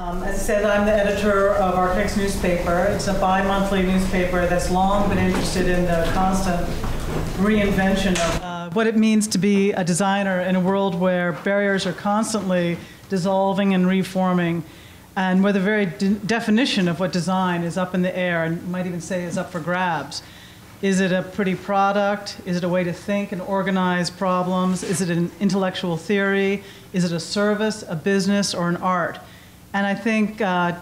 As I said, I'm the editor of Architects Newspaper. It's a bi-monthly newspaper that's long been interested in the constant reinvention of what it means to be a designer in a world where barriers are constantly dissolving and reforming, and where the very definition of what design is up in the air, and you might even say is up for grabs. Is it a pretty product? Is it a way to think and organize problems? Is it an intellectual theory? Is it a service, a business, or an art? And I think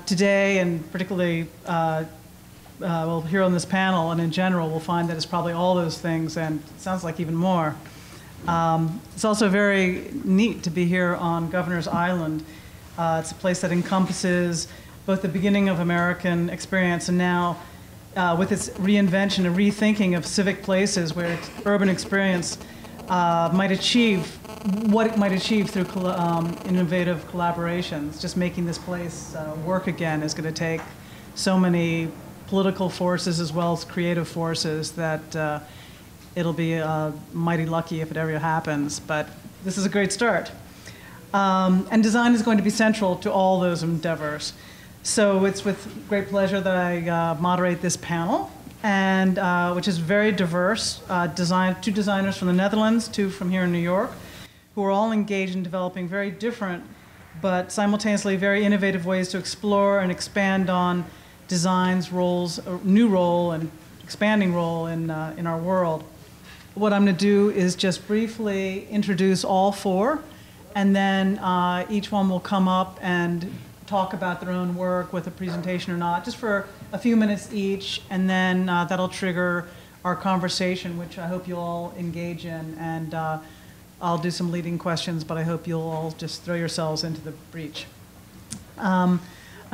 today, and particularly well, here on this panel and in general, we'll find that it's probably all those things, and it sounds like even more. It's also very neat to be here on Governor's Island. It's a place that encompasses both the beginning of American experience and now with its reinvention and rethinking of civic places where urban experience might achieve what it might achieve through innovative collaborations. Just making this place work again is going to take so many political forces as well as creative forces that it'll be mighty lucky if it ever happens. But this is a great start. And design is going to be central to all those endeavors. So it's with great pleasure that I moderate this panel, and which is very diverse. Two designers from the Netherlands, two from here in New York, who are all engaged in developing very different but simultaneously very innovative ways to explore and expand on design's roles, new role and expanding role in our world. What I'm going to do is just briefly introduce all four, and then each one will come up and talk about their own work with a presentation or not, just for a few minutes each, and then that'll trigger our conversation, which I hope you'll all engage in, and I'll do some leading questions, but I hope you'll all just throw yourselves into the breach. I'm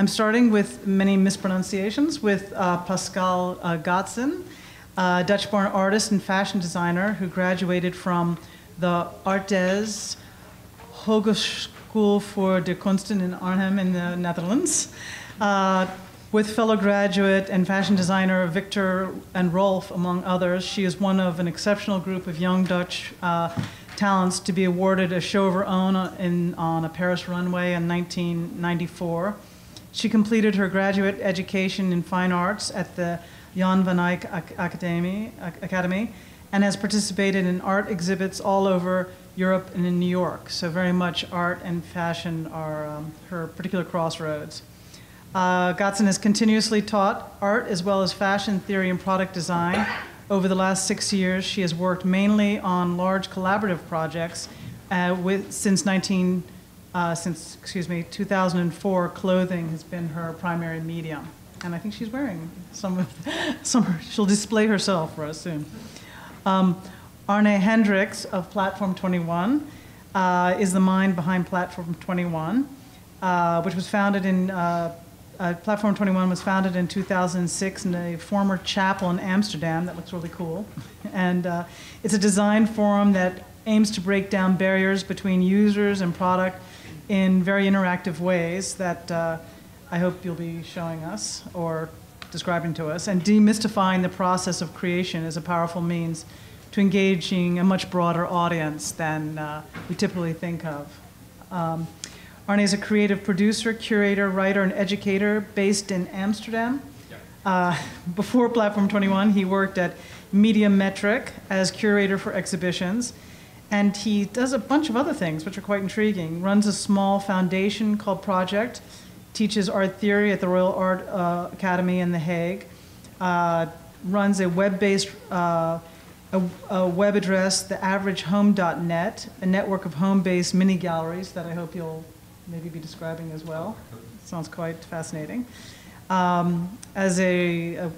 starting with many mispronunciations with Pascale Gatzen, a Dutch-born artist and fashion designer who graduated from the Artes Hogeschool voor de Kunsten in Arnhem in the Netherlands, with fellow graduate and fashion designer Victor and Rolf, among others. She is one of an exceptional group of young Dutch talents to be awarded a show of her own on a Paris runway in 1994. She completed her graduate education in fine arts at the Jan van Eyck Academy and has participated in art exhibits all over Europe and in New York. So very much art and fashion are her particular crossroads. Gatzen has continuously taught art as well as fashion theory and product design. Over the last 6 years, she has worked mainly on large collaborative projects. Since 2004, clothing has been her primary medium. And I think she's wearing some she'll display herself for us soon. Arne Hendricks of Platform 21 is the mind behind Platform 21, which was founded in, Platform 21 was founded in 2006 in a former chapel in Amsterdam. That looks really cool. And it's a design forum that aims to break down barriers between users and product in very interactive ways that I hope you'll be showing us or describing to us. And demystifying the process of creation is a powerful means to engaging a much broader audience than we typically think of. Arne is a creative producer, curator, writer, and educator based in Amsterdam. Before Platform 21, he worked at Media Metric as curator for exhibitions, and he does a bunch of other things which are quite intriguing. Runs a small foundation called Project, teaches art theory at the Royal Art Academy in The Hague, runs a web-based a web address, theaveragehome.net, a network of home-based mini galleries that I hope you'll maybe be describing as well. Sounds quite fascinating. As a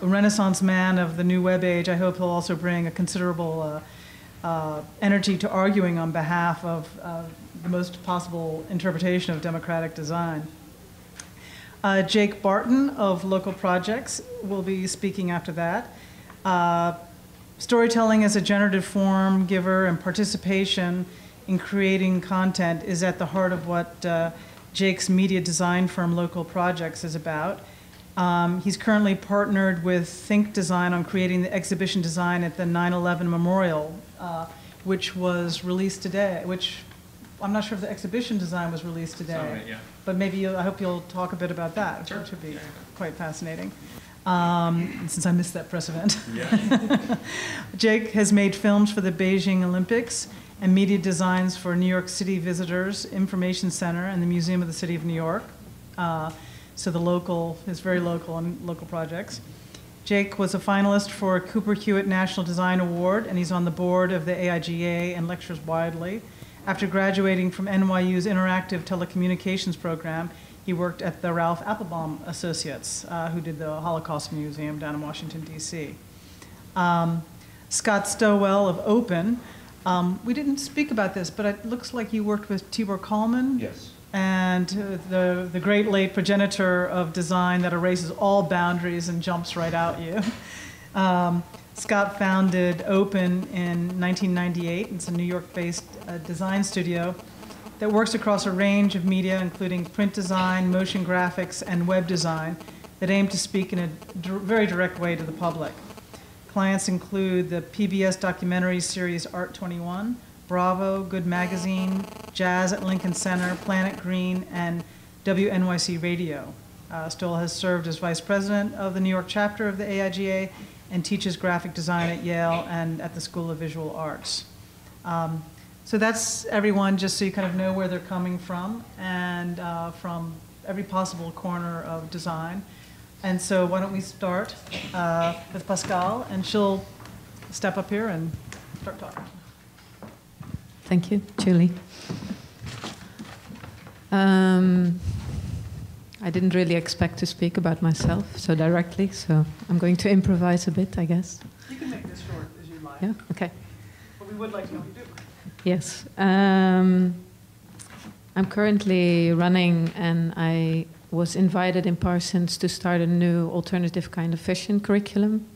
Renaissance man of the new web age, I hope he'll also bring a considerable energy to arguing on behalf of the most possible interpretation of democratic design. Jake Barton of Local Projects will be speaking after that. Storytelling as a generative form giver and participation in creating content is at the heart of what Jake's media design firm Local Projects is about. He's currently partnered with Think Design on creating the exhibition design at the 9/11 Memorial, which was released today, which I'm not sure if the exhibition design was released today. Some of it, yeah. but maybe I hope you'll talk a bit about that, Sure. which would be quite fascinating. Since I missed that press event. Yeah. Jake has made films for the Beijing Olympics and media designs for New York City Visitors Information Center and the Museum of the City of New York. So the local is very local and local projects. Jake was a finalist for a Cooper Hewitt National Design Award, and he's on the board of the AIGA and lectures widely. After graduating from NYU's Interactive Telecommunications program, he worked at the Ralph Applebaum Associates, who did the Holocaust Museum down in Washington, D.C. Scott Stowell of Open. We didn't speak about this, but it looks like you worked with Tibor Kalman. Yes. And the great late progenitor of design that erases all boundaries and jumps right out you. Scott founded Open in 1998. It's a New York-based design studio that works across a range of media, including print design, motion graphics, and web design, that aim to speak in a very direct way to the public. Clients include the PBS documentary series Art 21, Bravo, Good Magazine, Jazz at Lincoln Center, Planet Green, and WNYC Radio. Stowell has served as vice president of the New York chapter of the AIGA and teaches graphic design at Yale and at the School of Visual Arts. So that's everyone, just so you kind of know where they're coming from, and from every possible corner of design. And so why don't we start with Pascale, and she'll step up here and start talking. Thank you, Julie. I didn't really expect to speak about myself so directly, so I'm going to improvise a bit, I guess. You can make this short as you like. Yeah, okay. But we would like to know what you do. Yes. I'm currently running, and I was invited in Parsons to start a new alternative kind of fashion curriculum.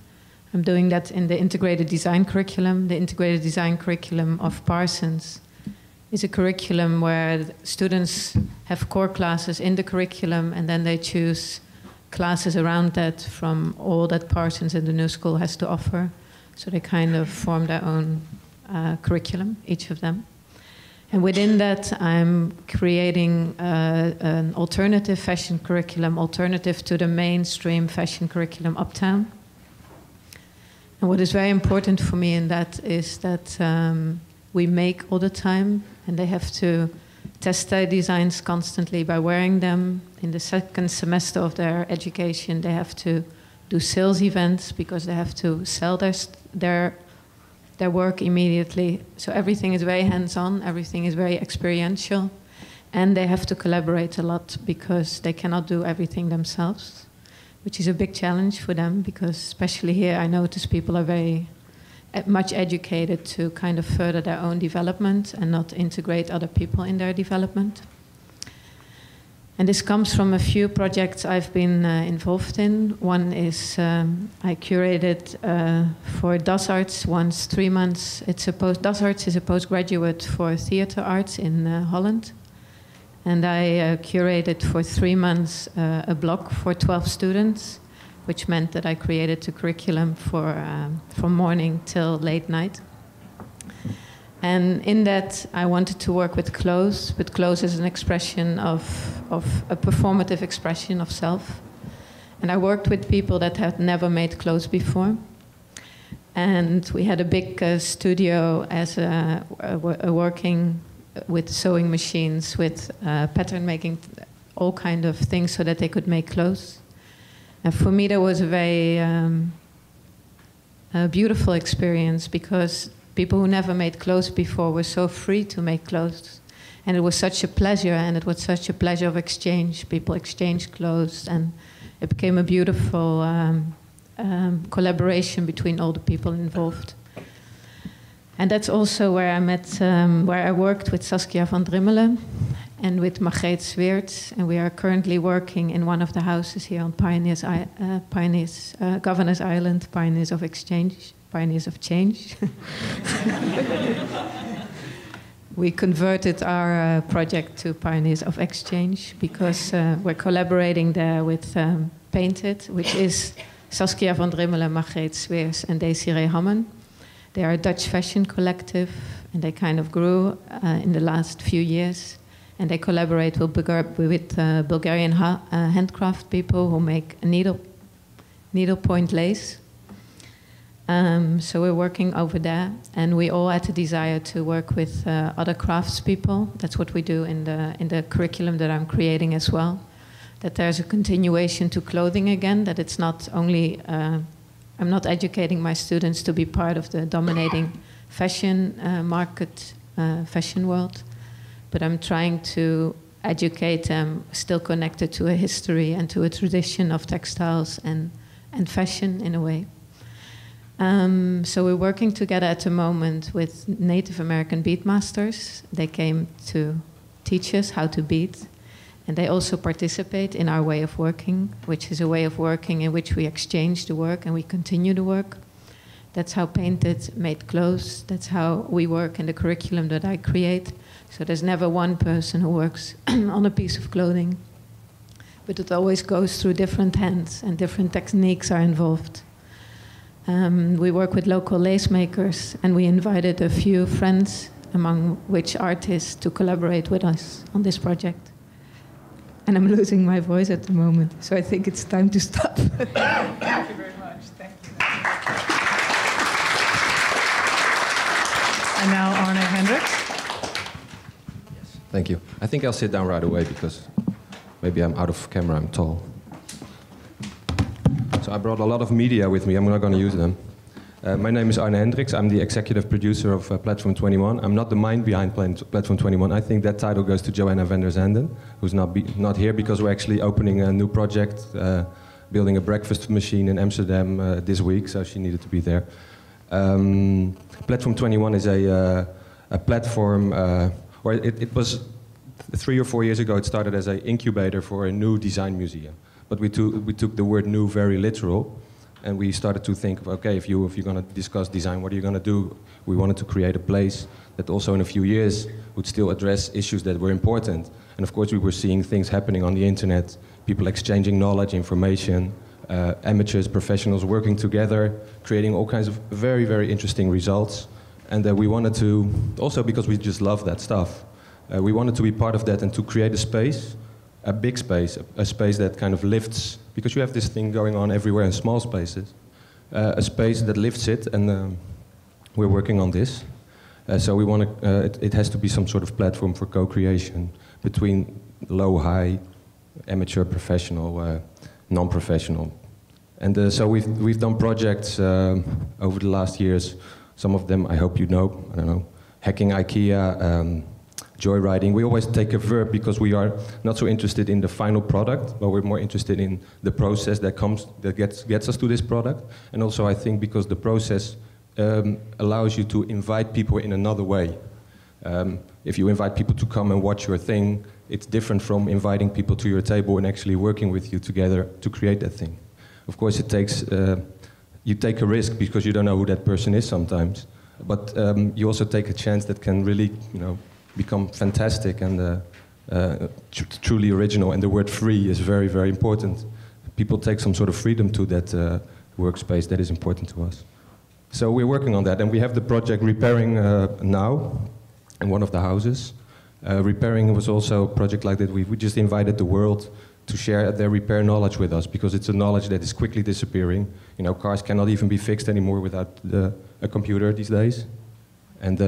I'm doing that in the integrated design curriculum. The integrated design curriculum of Parsons is a curriculum where students have core classes in the curriculum, and then they choose classes around that from all that Parsons and the New School has to offer. So they kind of form their own curriculum, each of them. And within that, I'm creating an alternative fashion curriculum, alternative to the mainstream fashion curriculum uptown. And what is very important for me in that is that we make all the time, and they have to test their designs constantly by wearing them. In the second semester of their education, they have to do sales events because they have to sell their work immediately. So everything is very hands-on, everything is very experiential, and they have to collaborate a lot because they cannot do everything themselves, which is a big challenge for them, because especially here I notice people are very much educated to kind of further their own development and not integrate other people in their development. And this comes from a few projects I've been involved in. One is I curated for Das Arts once 3 months. Das Arts is a postgraduate for theater arts in Holland. And I curated for 3 months a block for 12 students, which meant that I created the curriculum from morning till late night. And in that, I wanted to work with clothes, but clothes is an expression of a performative expression of self. And I worked with people that had never made clothes before. And we had a big studio as working with sewing machines, with pattern making, all kind of things so that they could make clothes. And for me, that was a very beautiful experience, because people who never made clothes before were so free to make clothes. And it was such a pleasure, and it was such a pleasure of exchange. People exchanged clothes, and it became a beautiful collaboration between all the people involved. And that's also where I met, where I worked with Saskia van Drimmelen and with Margreet Sweert, and we are currently working in one of the houses here on Governor's Island, Pioneers of Exchange, Pioneers of Change. We converted our project to Pioneers of Exchange because we're collaborating there with Painted, which is Saskia van Drimmelen, Margreet Sweers, and Desiree Hammen. They are a Dutch fashion collective, and they kind of grew in the last few years. And they collaborate with Bulgarian handcraft people who make needlepoint lace. So we're working over there, and we all had a desire to work with other craftspeople. That's what we do in the curriculum that I'm creating as well. That there's a continuation to clothing again, that it's not only, I'm not educating my students to be part of the dominating fashion market, fashion world, but I'm trying to educate them still connected to a history and to a tradition of textiles and fashion in a way. So we're working together at the moment with Native American beadmasters. They came to teach us how to bead, and they also participate in our way of working, which is a way of working in which we exchange the work and we continue the work. That's how Painted made clothes. That's how we work in the curriculum that I create. So there's never one person who works on a piece of clothing, but it always goes through different hands and different techniques are involved. We work with local lace makers, and we invited a few friends, among which artists, to collaborate with us on this project. And I'm losing my voice at the moment, so I think it's time to stop. Thank you very much. Thank you. And now Arne Hendricks. Yes, thank you. I think I'll sit down right away because maybe I'm out of camera, I'm tall. So I brought a lot of media with me. I'm not going to use them. My name is Arne Hendricks. I'm the executive producer of Platform 21. I'm not the mind behind Platform 21. I think that title goes to Joanna van der Zanden, who's not here because we're actually opening a new project, building a breakfast machine in Amsterdam this week, so she needed to be there. Platform 21 is a platform, or it was 3 or 4 years ago, it started as an incubator for a new design museum. But we took the word new very literal, and we started to think of, okay, if you're going to discuss design, what are you going to do? We wanted to create a place that also in a few years would still address issues that were important. And of course we were seeing things happening on the internet, people exchanging knowledge, information, amateurs, professionals working together, creating all kinds of very, very interesting results. And we wanted to, also because we just love that stuff, we wanted to be part of that and to create a space, a big space, a space that kind of lifts, because you have this thing going on everywhere in small spaces, a space that lifts it, and we're working on this. So we want to, it has to be some sort of platform for co-creation between low, high, amateur, professional, non-professional. And so we've done projects over the last years. Some of them I hope you know, I don't know, hacking IKEA, joyriding. We always take a verb because we are not so interested in the final product, but we're more interested in the process that gets us to this product. And also I think because the process allows you to invite people in another way. If you invite people to come and watch your thing, it's different from inviting people to your table and actually working with you together to create that thing. Of course it takes, you take a risk because you don't know who that person is sometimes, but you also take a chance that can really, you know, become fantastic and truly original, and the word free is very, very important. People take some sort of freedom to that workspace that is important to us. So we're working on that, and we have the project Repairing now in one of the houses. Repairing was also a project like that. We just invited the world to share their repair knowledge with us, because it's a knowledge that is quickly disappearing. You know, cars cannot even be fixed anymore without a computer these days. And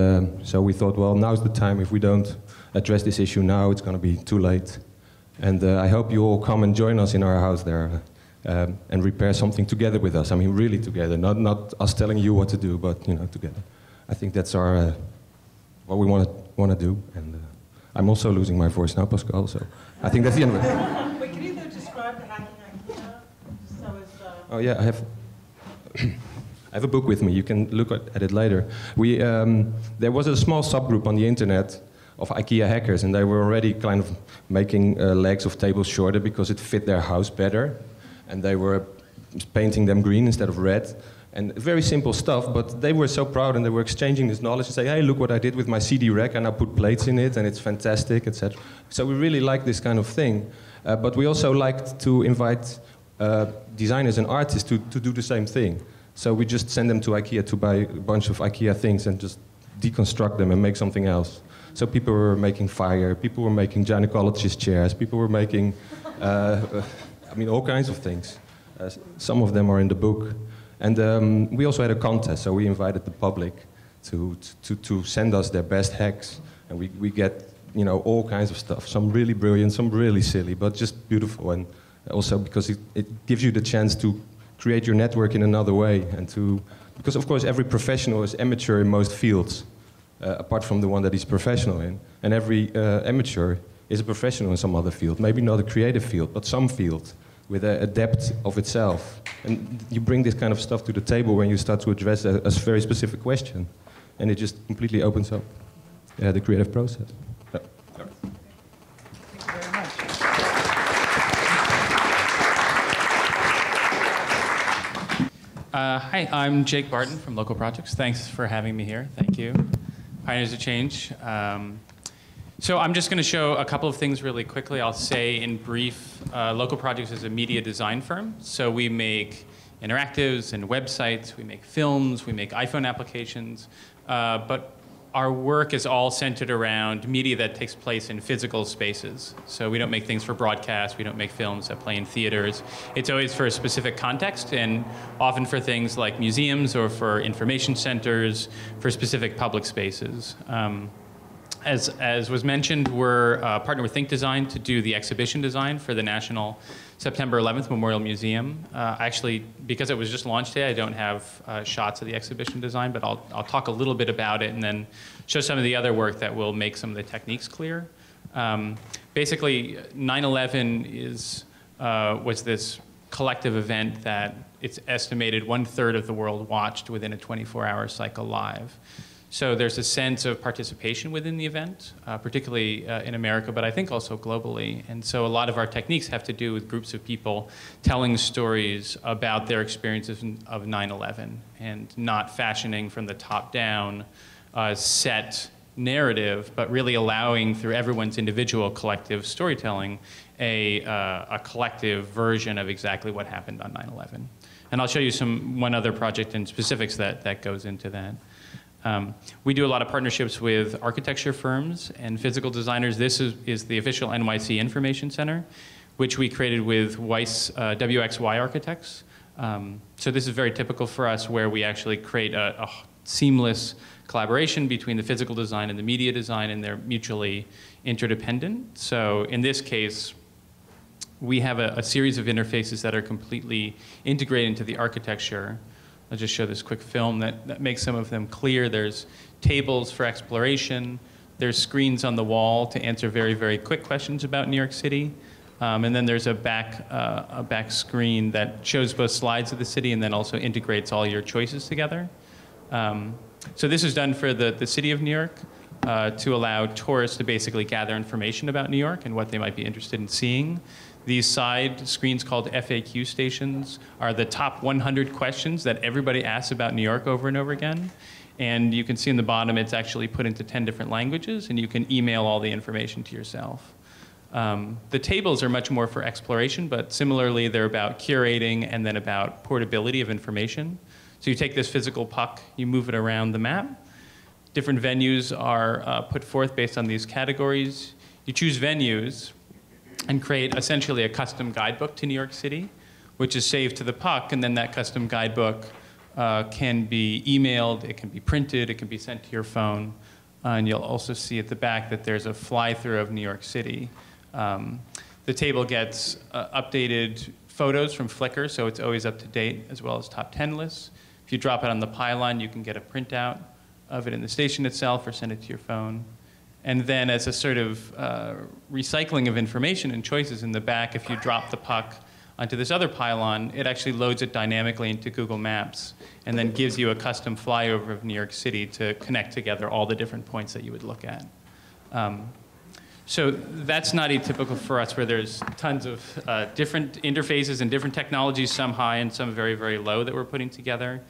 so we thought, well, now's the time. If we don't address this issue now, it's going to be too late. And I hope you all come and join us in our house there and repair something together with us. I mean, really together, not us telling you what to do, but, you know, together. I think that's our what we want to do. And I'm also losing my voice now, Pascale. So I think that's the end of it. Wait, can you describe the hacking idea? So it's, Oh yeah, I have a book with me. You can look at it later. There was a small subgroup on the internet of IKEA hackers, and they were already kind of making legs of tables shorter because it fit their house better, and they were painting them green instead of red. And very simple stuff, but they were so proud, and they were exchanging this knowledge and say, hey, look what I did with my CD rack, and I put plates in it, and it's fantastic, etc. So we really like this kind of thing. But we also liked to invite designers and artists to do the same thing. So we just send them to IKEA to buy a bunch of IKEA things and just deconstruct them and make something else. So people were making fire, people were making gynecologist chairs, people were making, I mean, all kinds of things. Some of them are in the book. And we also had a contest, so we invited the public to send us their best hacks. And we get, you know, all kinds of stuff. Some really brilliant, some really silly, but just beautiful. And also because it gives you the chance to create your network in another way. And because of course every professional is amateur in most fields, apart from the one that he's professional in. And every amateur is a professional in some other field. Maybe not a creative field, but some field with a depth of itself. And you bring this kind of stuff to the table when you start to address a very specific question. And it just completely opens up the creative process. Yeah. Thank you very much. Hi, I'm Jake Barton from Local Projects. Thanks for having me here. Thank you. Pioneers of Change. So I'm just going to show a couple of things really quickly. I'll say in brief, Local Projects is a media design firm. So we make interactives and websites, we make films, we make iPhone applications, but our work is all centered around media that takes place in physical spaces. So we don't make things for broadcast, we don't make films that play in theaters. It's always for a specific context, and often for things like museums or for information centers, for specific public spaces. As was mentioned, we're partnered with Think Design to do the exhibition design for the National September 11th Memorial Museum. Actually, because it was just launched today, I don't have shots of the exhibition design, but I'll talk a little bit about it and then show some of the other work that will make some of the techniques clear. Basically, 9/11 was this collective event that it's estimated 1/3 of the world watched within a 24-hour cycle live. So there's a sense of participation within the event, particularly in America, but I think also globally. And so a lot of our techniques have to do with groups of people telling stories about their experiences of 9/11 and not fashioning from the top down set narrative, but really allowing through everyone's individual collective storytelling a collective version of exactly what happened on 9/11. And I'll show you one other project in specifics that goes into that. We do a lot of partnerships with architecture firms and physical designers. This is the official NYC Information Center, which we created with WXY architects. So this is very typical for us, where we actually create a seamless collaboration between the physical design and the media design, and they're mutually interdependent. So in this case, we have a series of interfaces that are completely integrated into the architecture. I'll just show this quick film that makes some of them clear. There's tables for exploration. There's screens on the wall to answer very, very quick questions about New York City. And then there's a back screen that shows both slides of the city and then also integrates all your choices together. So this is done for the city of New York to allow tourists to basically gather information about New York and what they might be interested in seeing. These side screens called FAQ stations are the top 100 questions that everybody asks about New York over and over again. And you can see in the bottom, it's actually put into 10 different languages, and you can email all the information to yourself. The tables are much more for exploration, but similarly, they're about curating and then about portability of information. So you take this physical puck, you move it around the map. Different venues are put forth based on these categories. You choose venues and create essentially a custom guidebook to New York City, which is saved to the puck, and then that custom guidebook can be emailed, it can be printed, it can be sent to your phone, and you'll also see at the back that there's a fly-through of New York City. The table gets updated photos from Flickr, so it's always up to date, as well as top 10 lists. If you drop it on the pylon, you can get a printout of it in the station itself or send it to your phone. And then as a sort of recycling of information and choices in the back, if you drop the puck onto this other pylon, it actually loads it dynamically into Google Maps and then gives you a custom flyover of New York City to connect together all the different points that you would look at. So that's not atypical for us, where there's tons of different interfaces and different technologies, some high and some very, very low, that we're putting together.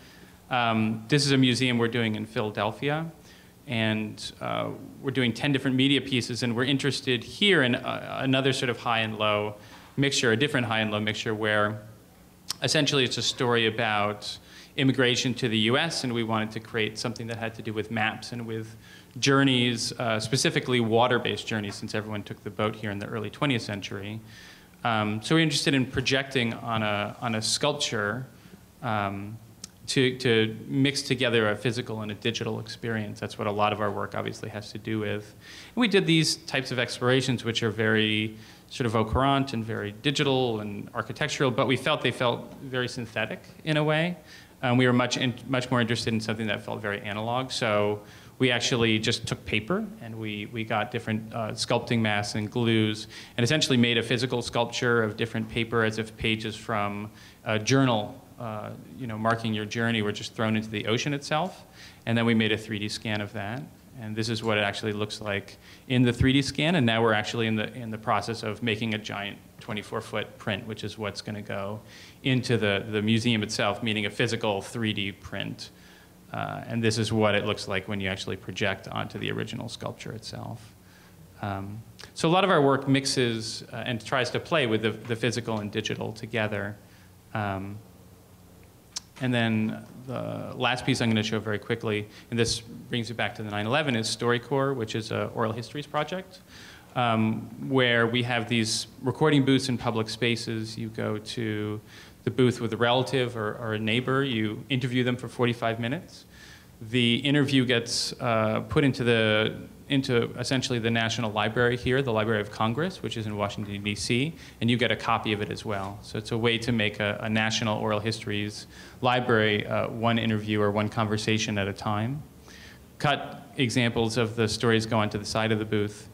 This is a museum we're doing in Philadelphia. And we're doing 10 different media pieces, and we're interested here in another sort of high and low mixture, a different high and low mixture, where essentially it's a story about immigration to the US, and we wanted to create something that had to do with maps and with journeys, specifically water-based journeys, since everyone took the boat here in the early 20th century. So we're interested in projecting on a sculpture to mix together a physical and a digital experience. That's what a lot of our work obviously has to do with. And we did these types of explorations, which are very sort of au courant and very digital and architectural, but we felt they felt very synthetic in a way. We were much more interested in something that felt very analog. So we actually just took paper and we got different sculpting masks and glues and essentially made a physical sculpture of different paper as if pages from a journal marking your journey were just thrown into the ocean itself. And then we made a 3D scan of that. And this is what it actually looks like in the 3D scan. And now we're actually in the process of making a giant 24-foot print, which is what's going to go into the museum itself, meaning a physical 3D print. And this is what it looks like when you actually project onto the original sculpture itself. So a lot of our work mixes and tries to play with the physical and digital together. And then the last piece I'm going to show very quickly, and this brings you back to the 9/11, is StoryCorps, which is an oral histories project, where we have these recording booths in public spaces. You go to the booth with a relative or a neighbor. You interview them for 45 minutes. The interview gets put into essentially the National Library here, the Library of Congress, which is in Washington, D.C., and you get a copy of it as well. So it's a way to make a national oral histories library one interview or one conversation at a time. Cut examples of the stories go onto the side of the booth.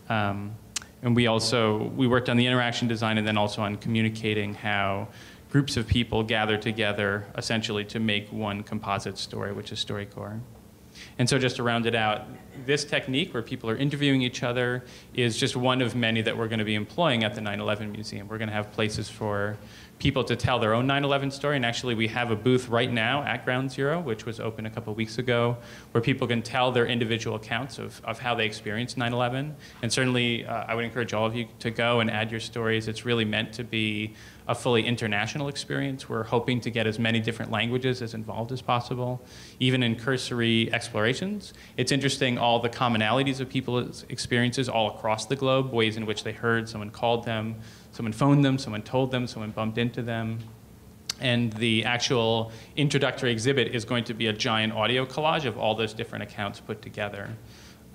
And we worked on the interaction design and then also on communicating how groups of people gather together essentially to make one composite story, which is StoryCorps. And so just to round it out, this technique where people are interviewing each other is just one of many that we're going to be employing at the 9/11 Museum. We're going to have places for people to tell their own 9/11 story, and actually we have a booth right now at Ground Zero, which was open a couple of weeks ago, where people can tell their individual accounts of how they experienced 9/11. And certainly I would encourage all of you to go and add your stories. It's really meant to be a fully international experience. We're hoping to get as many different languages as involved as possible, even in cursory explorations. It's interesting, all the commonalities of people's experiences all across the globe, ways in which they heard, someone called them, someone phoned them, someone told them, someone bumped into them. And the actual introductory exhibit is going to be a giant audio collage of all those different accounts put together.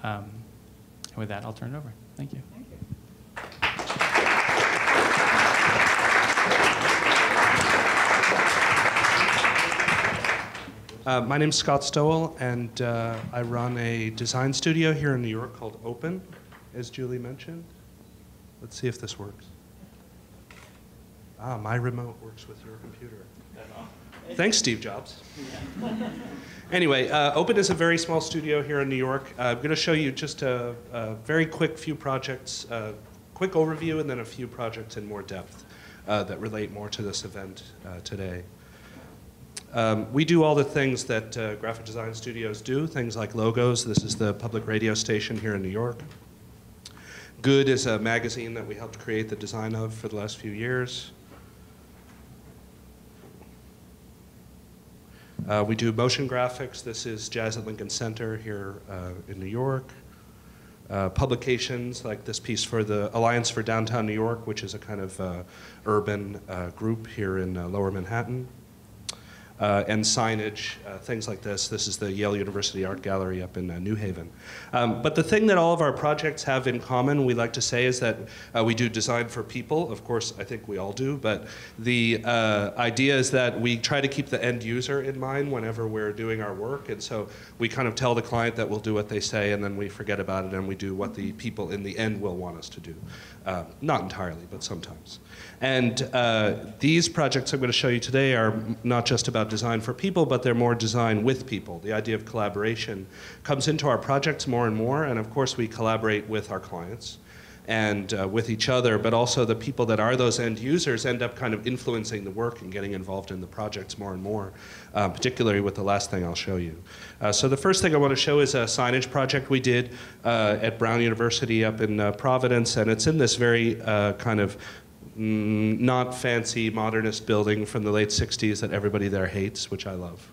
And with that, I'll turn it over. Thank you. Thank you. My name's Scott Stowell, and I run a design studio here in New York called Open, as Julie mentioned. Let's see if this works. My remote works with your computer. Thanks, Steve Jobs. Anyway, Open is a very small studio here in New York. I'm going to show you just a very quick few projects, quick overview, and then a few projects in more depth that relate more to this event today. We do all the things that graphic design studios do, things like logos. This is the public radio station here in New York. Good is a magazine that we helped create the design of for the last few years. We do motion graphics. This is Jazz at Lincoln Center here in New York. Publications like this piece for the Alliance for Downtown New York, which is a kind of urban group here in Lower Manhattan. And signage, things like this. This is the Yale University Art Gallery up in New Haven. But the thing that all of our projects have in common, we like to say, is that we do design for people. Of course, I think we all do, but the idea is that we try to keep the end user in mind whenever we're doing our work, and so we kind of tell the client that we'll do what they say, and then we forget about it, and we do what the people in the end will want us to do. Not entirely, but sometimes. And these projects I'm going to show you today are not just about design for people, but they're more design with people. The idea of collaboration comes into our projects more and more, and of course we collaborate with our clients and with each other, but also the people that are those end users end up kind of influencing the work and getting involved in the projects more and more, particularly with the last thing I'll show you. So the first thing I want to show is a signage project we did at Brown University up in Providence, and it's in this very kind of not fancy modernist building from the late 60s that everybody there hates, which I love.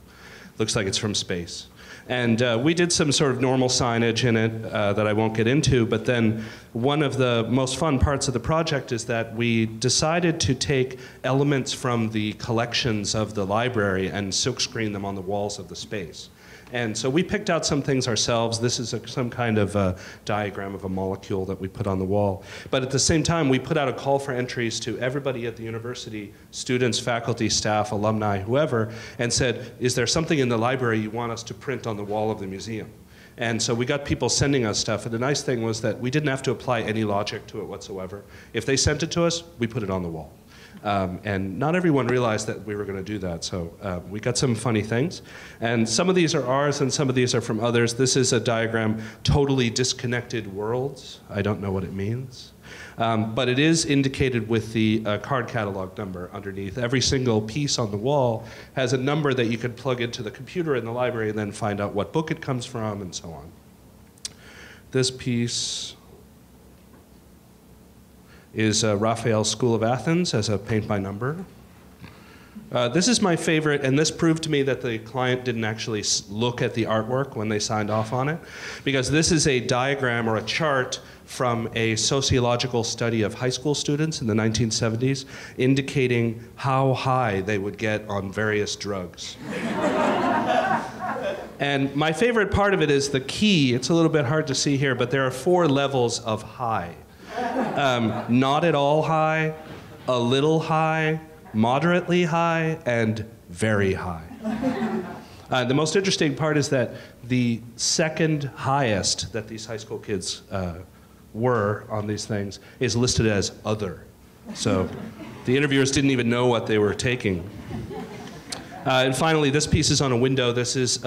Looks like it's from space. And we did some sort of normal signage in it that I won't get into, but then one of the most fun parts of the project is that we decided to take elements from the collections of the library and silkscreen them on the walls of the space. And so we picked out some things ourselves. This is some kind of diagram of a molecule that we put on the wall. But at the same time, we put out a call for entries to everybody at the university, students, faculty, staff, alumni, whoever, and said, is there something in the library you want us to print on the wall of the museum? And so we got people sending us stuff. And the nice thing was that we didn't have to apply any logic to it whatsoever. If they sent it to us, we put it on the wall. And not everyone realized that we were going to do that, so we got some funny things. And some of these are ours, and some of these are from others. This is a diagram, totally disconnected worlds. I don't know what it means. But it is indicated with the card catalog number underneath. Every single piece on the wall has a number that you could plug into the computer in the library and then find out what book it comes from and so on. This piece is Rafael's School of Athens as a paint by number. This is my favorite, and this proved to me that the client didn't actually look at the artwork when they signed off on it, because this is a diagram or a chart from a sociological study of high school students in the 1970s, indicating how high they would get on various drugs. And my favorite part of it is the key. It's a little bit hard to see here, but there are 4 levels of high. Not at all high, a little high, moderately high, and very high. The most interesting part is that the second highest that these high school kids were on these things is listed as other. So the interviewers didn't even know what they were taking. And finally, this piece is on a window. This is,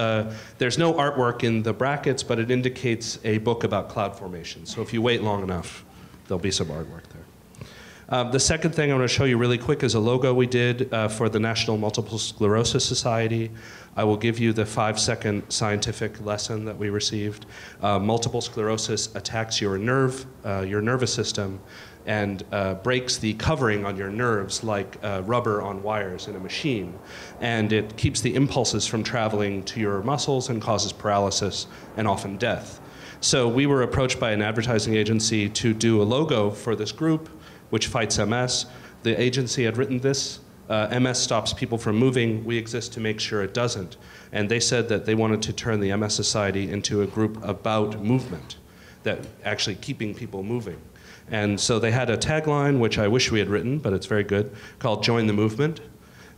there's no artwork in the brackets, but it indicates a book about cloud formation. So if you wait long enough, there'll be some artwork there. The second thing I want to show you really quick is a logo we did for the National Multiple Sclerosis Society. I will give you the 5-second scientific lesson that we received. Multiple sclerosis attacks your nervous system and breaks the covering on your nerves like rubber on wires in a machine. And it keeps the impulses from traveling to your muscles and causes paralysis and often death. So we were approached by an advertising agency to do a logo for this group, which fights MS. The agency had written this. MS stops people from moving. We exist to make sure it doesn't. And they said that they wanted to turn the MS Society into a group about movement, that actually keeping people moving. And so they had a tagline, which I wish we had written, but it's very good, called Join the Movement.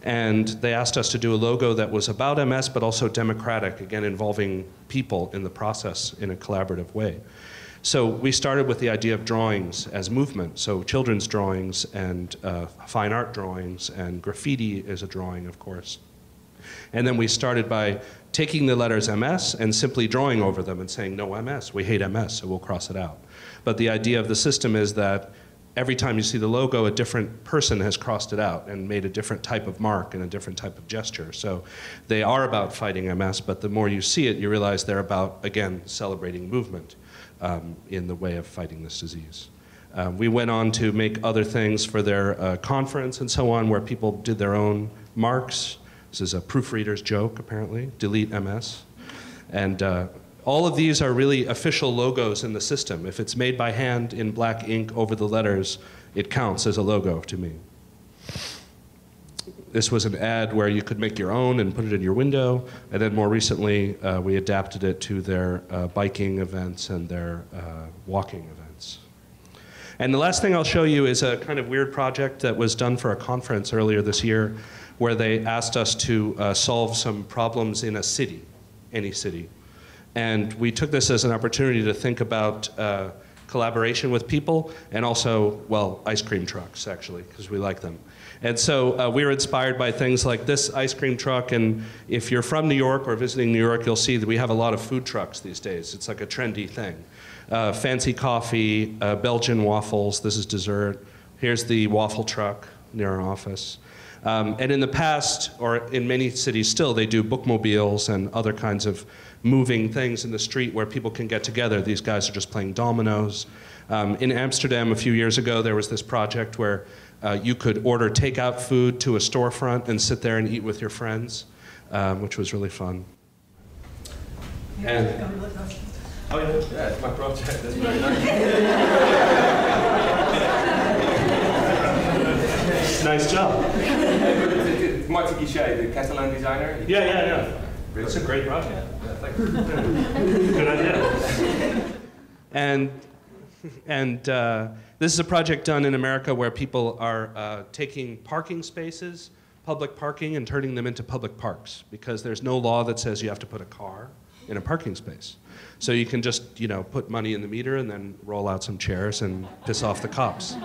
And they asked us to do a logo that was about MS, but also democratic, again, involving people in the process in a collaborative way. So we started with the idea of drawings as movement. So children's drawings and fine art drawings, and graffiti is a drawing, of course. And then we started by taking the letters MS and simply drawing over them and saying, no MS, we hate MS, so we'll cross it out. But the idea of the system is that every time you see the logo, a different person has crossed it out and made a different type of mark and a different type of gesture. So they are about fighting MS, but the more you see it, you realize they're about, again, celebrating movement in the way of fighting this disease. We went on to make other things for their conference and so on, where people did their own marks. This is a proofreader's joke, apparently, delete MS. And all of these are really official logos in the system. If it's made by hand in black ink over the letters, it counts as a logo to me. This was an ad where you could make your own and put it in your window. And then more recently, we adapted it to their biking events and their walking events. And the last thing I'll show you is a kind of weird project that was done for a conference earlier this year, where they asked us to solve some problems in a city, any city. And we took this as an opportunity to think about collaboration with people, and also, well, ice cream trucks, actually, because we like them. And so we were inspired by things like this ice cream truck, and if you're from New York or visiting New York, you'll see that we have a lot of food trucks these days. It's like a trendy thing. Fancy coffee, Belgian waffles, this is dessert. Here's the waffle truck near our office. And in the past, or in many cities still, they do bookmobiles and other kinds of moving things in the street where people can get together. These guys are just playing dominoes. In Amsterdam a few years ago, there was this project where You could order takeout food to a storefront and sit there and eat with your friends, which was really fun. And, oh yeah, it's my project. That's very nice. Nice job. It's Martin Guichet, the Catalan designer. Yeah. It's a great project. Yeah, thank you. Good idea. And this is a project done in America where people are taking parking spaces, public parking, and turning them into public parks, because there's no law that says you have to put a car in a parking space. So you can just, put money in the meter and then roll out some chairs and piss off the cops.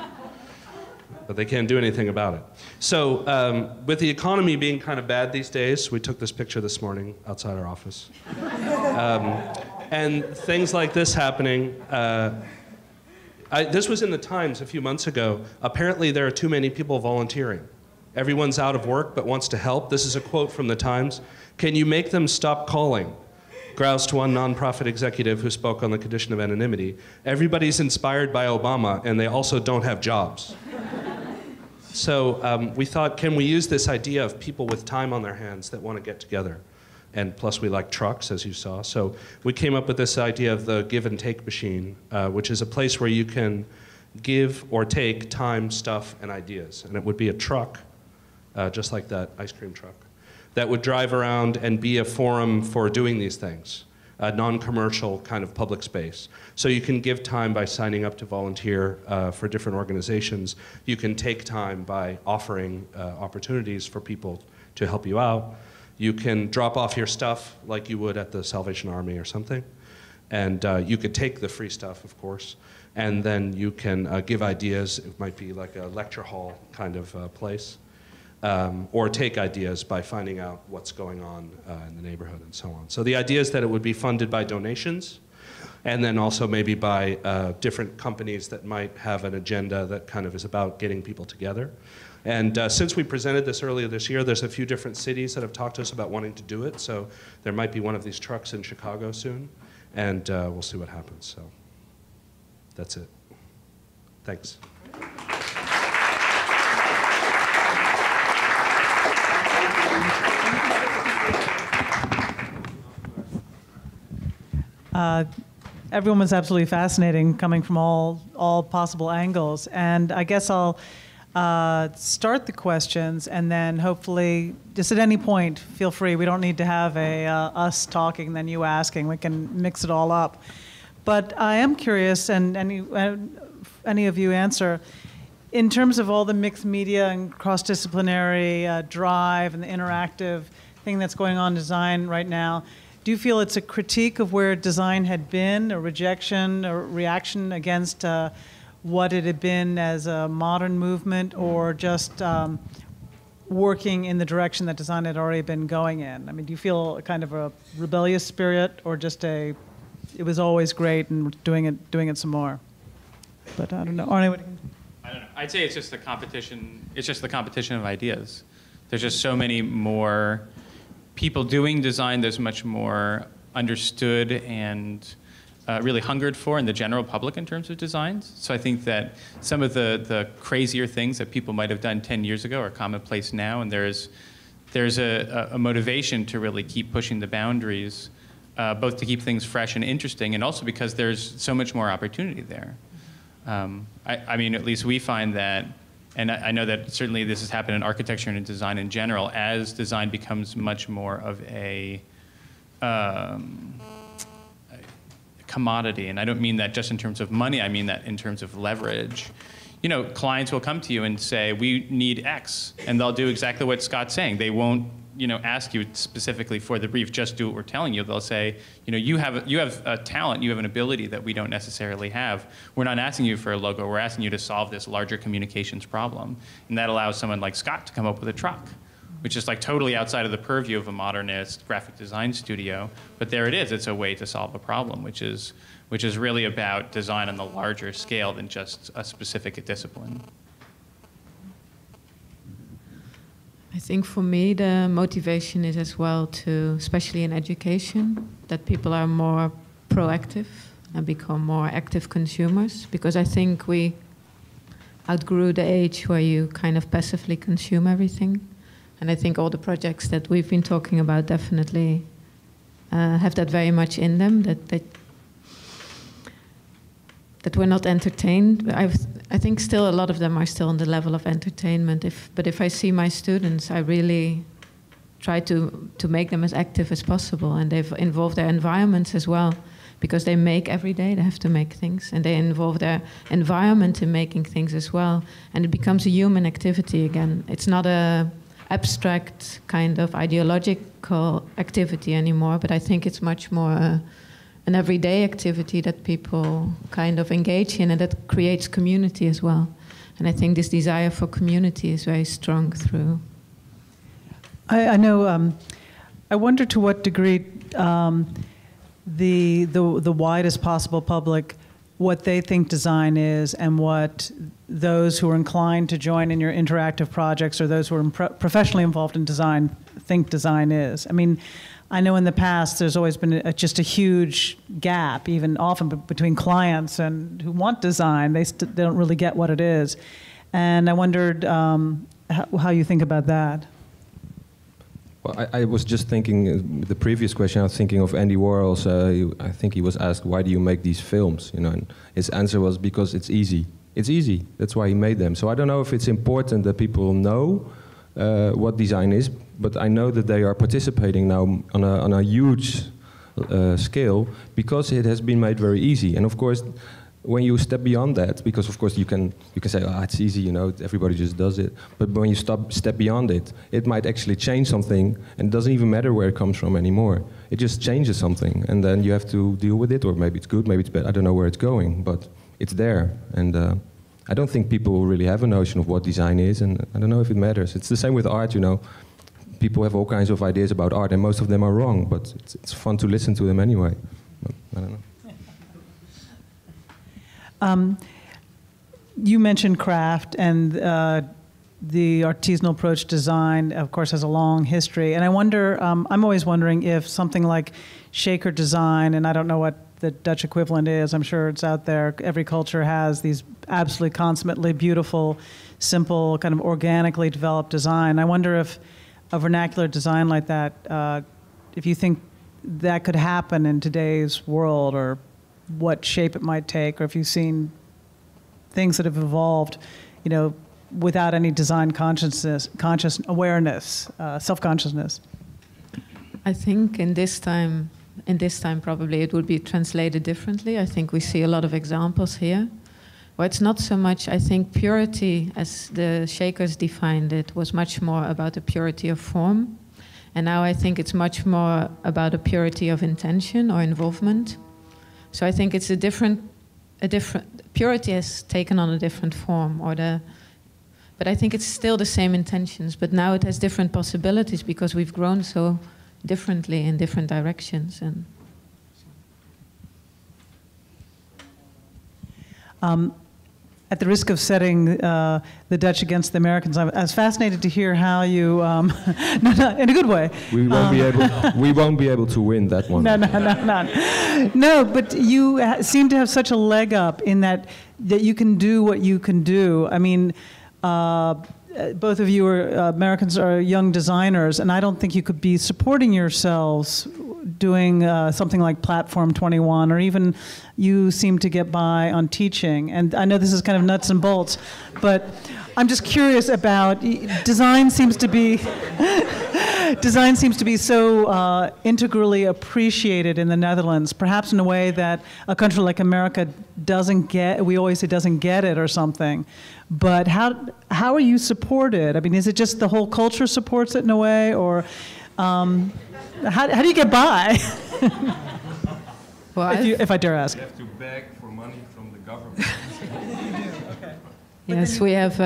But they can't do anything about it. So with the economy being kind of bad these days, we took this picture this morning outside our office. And things like this happening, this was in the Times a few months ago. Apparently there are too many people volunteering. Everyone's out of work but wants to help. This is a quote from the Times. "Can you make them stop calling?" groused one nonprofit executive who spoke on the condition of anonymity. "Everybody's inspired by Obama, and they also don't have jobs." So we thought, can we use this idea of people with time on their hands that want to get together? And plus we like trucks, as you saw. So we came up with this idea of the give and take machine, which is a place where you can give or take time, stuff, and ideas. And it would be a truck, just like that ice cream truck, that would drive around and be a forum for doing these things, a non-commercial kind of public space. So you can give time by signing up to volunteer for different organizations. You can take time by offering opportunities for people to help you out. You can drop off your stuff like you would at the Salvation Army or something. And you could take the free stuff, of course. And then you can give ideas. It might be like a lecture hall kind of place. Or take ideas by finding out what's going on in the neighborhood and so on. So the idea is that it would be funded by donations, and then also maybe by different companies that might have an agenda that kind of is about getting people together. And since we presented this earlier this year, there's a few different cities that have talked to us about wanting to do it. So there might be one of these trucks in Chicago soon, and we'll see what happens. So that's it. Thanks. Everyone was absolutely fascinating, coming from all possible angles. And I guess I'll start the questions, and then hopefully, just at any point, feel free. We don't need to have us talking, then you asking. We can mix it all up. But I am curious, and any of you answer, in terms of all the mixed media and cross-disciplinary drive and the interactive thing that's going on in design right now, do you feel it's a critique of where design had been, a rejection or reaction against what it had been as a modern movement, or just working in the direction that design had already been going in? I mean, do you feel a kind of a rebellious spirit, or just it was always great and doing it some more? But I don't know. Arne, what do you think? I don't know. I'd say it's just the competition. It's just the competition of ideas. There's just so many more people doing design. There's much more understood and really hungered for in the general public in terms of designs. So I think that some of the crazier things that people might have done 10 years ago are commonplace now, and there's a motivation to really keep pushing the boundaries, both to keep things fresh and interesting, and also because there's so much more opportunity there. I mean, at least we find that, and I know that certainly this has happened in architecture and in design in general, as design becomes much more of a commodity. And I don't mean that just in terms of money, I mean that in terms of leverage. You know, clients will come to you and say, we need X, and they'll do exactly what Scott's saying. They won't, ask you specifically for the brief, just do what we're telling you. They'll say, you have a talent, you have an ability that we don't necessarily have. We're not asking you for a logo, we're asking you to solve this larger communications problem. And that allows someone like Scott to come up with a truck, which is like totally outside of the purview of a modernist graphic design studio. But there it is, it's a way to solve a problem, which is really about design on the larger scale than just a specific discipline. I think for me the motivation is as well to, especially in education, that people are more proactive and become more active consumers, because I think we outgrew the age where you kind of passively consume everything. And I think all the projects that we've been talking about definitely have that very much in them, that we're not entertained. I think still a lot of them are still on the level of entertainment. But if I see my students, I really try to make them as active as possible. And they've involved their environments as well, because they make every day, they have to make things. And they involve their environment in making things as well. And it becomes a human activity again. It's not a abstract kind of ideological activity anymore, but I think it's much more an everyday activity that people kind of engage in, and that creates community as well. And I think this desire for community is very strong through. I know, I wonder to what degree the widest possible public, what they think design is, and what those who are inclined to join in your interactive projects or those who are professionally involved in design think design is. I mean, I know in the past there's always been just a huge gap, even often between clients and who want design. They don't really get what it is. And I wondered how you think about that. Well, I was just thinking, the previous question, I was thinking of Andy Warhol's, I think he was asked, why do you make these films? You know, and his answer was, because it's easy. It's easy, that's why he made them. So I don't know if it's important that people know what design is, but I know that they are participating now on a huge scale, because it has been made very easy. And of course, when you step beyond that, because of course you can say, oh, it's easy, you know, everybody just does it. But when you step beyond it, it might actually change something, and it doesn't even matter where it comes from anymore. It just changes something, and then you have to deal with it, or maybe it's good, maybe it's bad. I don't know where it's going, but it's there. And I don't think people really have a notion of what design is, and I don't know if it matters. It's the same with art, you know. People have all kinds of ideas about art, and most of them are wrong, but it's fun to listen to them anyway. But I don't know. You mentioned craft, and the artisanal approach to design, of course, has a long history. And I wonder, I'm always wondering if something like shaker design, and I don't know what the Dutch equivalent is, I'm sure it's out there. Every culture has these absolutely consummately beautiful, simple, kind of organically developed design. I wonder if a vernacular design like that, if you think that could happen in today's world, or what shape it might take, or if you've seen things that have evolved, you know, without any design conscious awareness, self-consciousness. I think in this time probably it would be translated differently. I think we see a lot of examples here, where it's not so much, I think purity, as the Shakers defined it, was much more about the purity of form. And now I think it's much more about a purity of intention or involvement. So I think it's a different purity has taken on a different form, but I think it's still the same intentions, but now it has different possibilities because we've grown so differently in different directions. And at the risk of setting the Dutch against the Americans, I was fascinated to hear how you, no, in a good way. We won't be able to win that one. No, but you seem to have such a leg up in that you can do what you can do. I mean, both of you are Americans, are young designers, and I don't think you could be supporting yourselves doing something like Platform 21, or even you seem to get by on teaching. And I know this is kind of nuts and bolts, but I'm just curious about, design seems to be so integrally appreciated in the Netherlands, perhaps in a way that a country like America doesn't get. We always say doesn't get it or something. But how are you supported? I mean, is it just the whole culture supports it in a way, or how do you get by? Well, if I dare ask. You have to beg for money from the government. Okay. Yes, we have.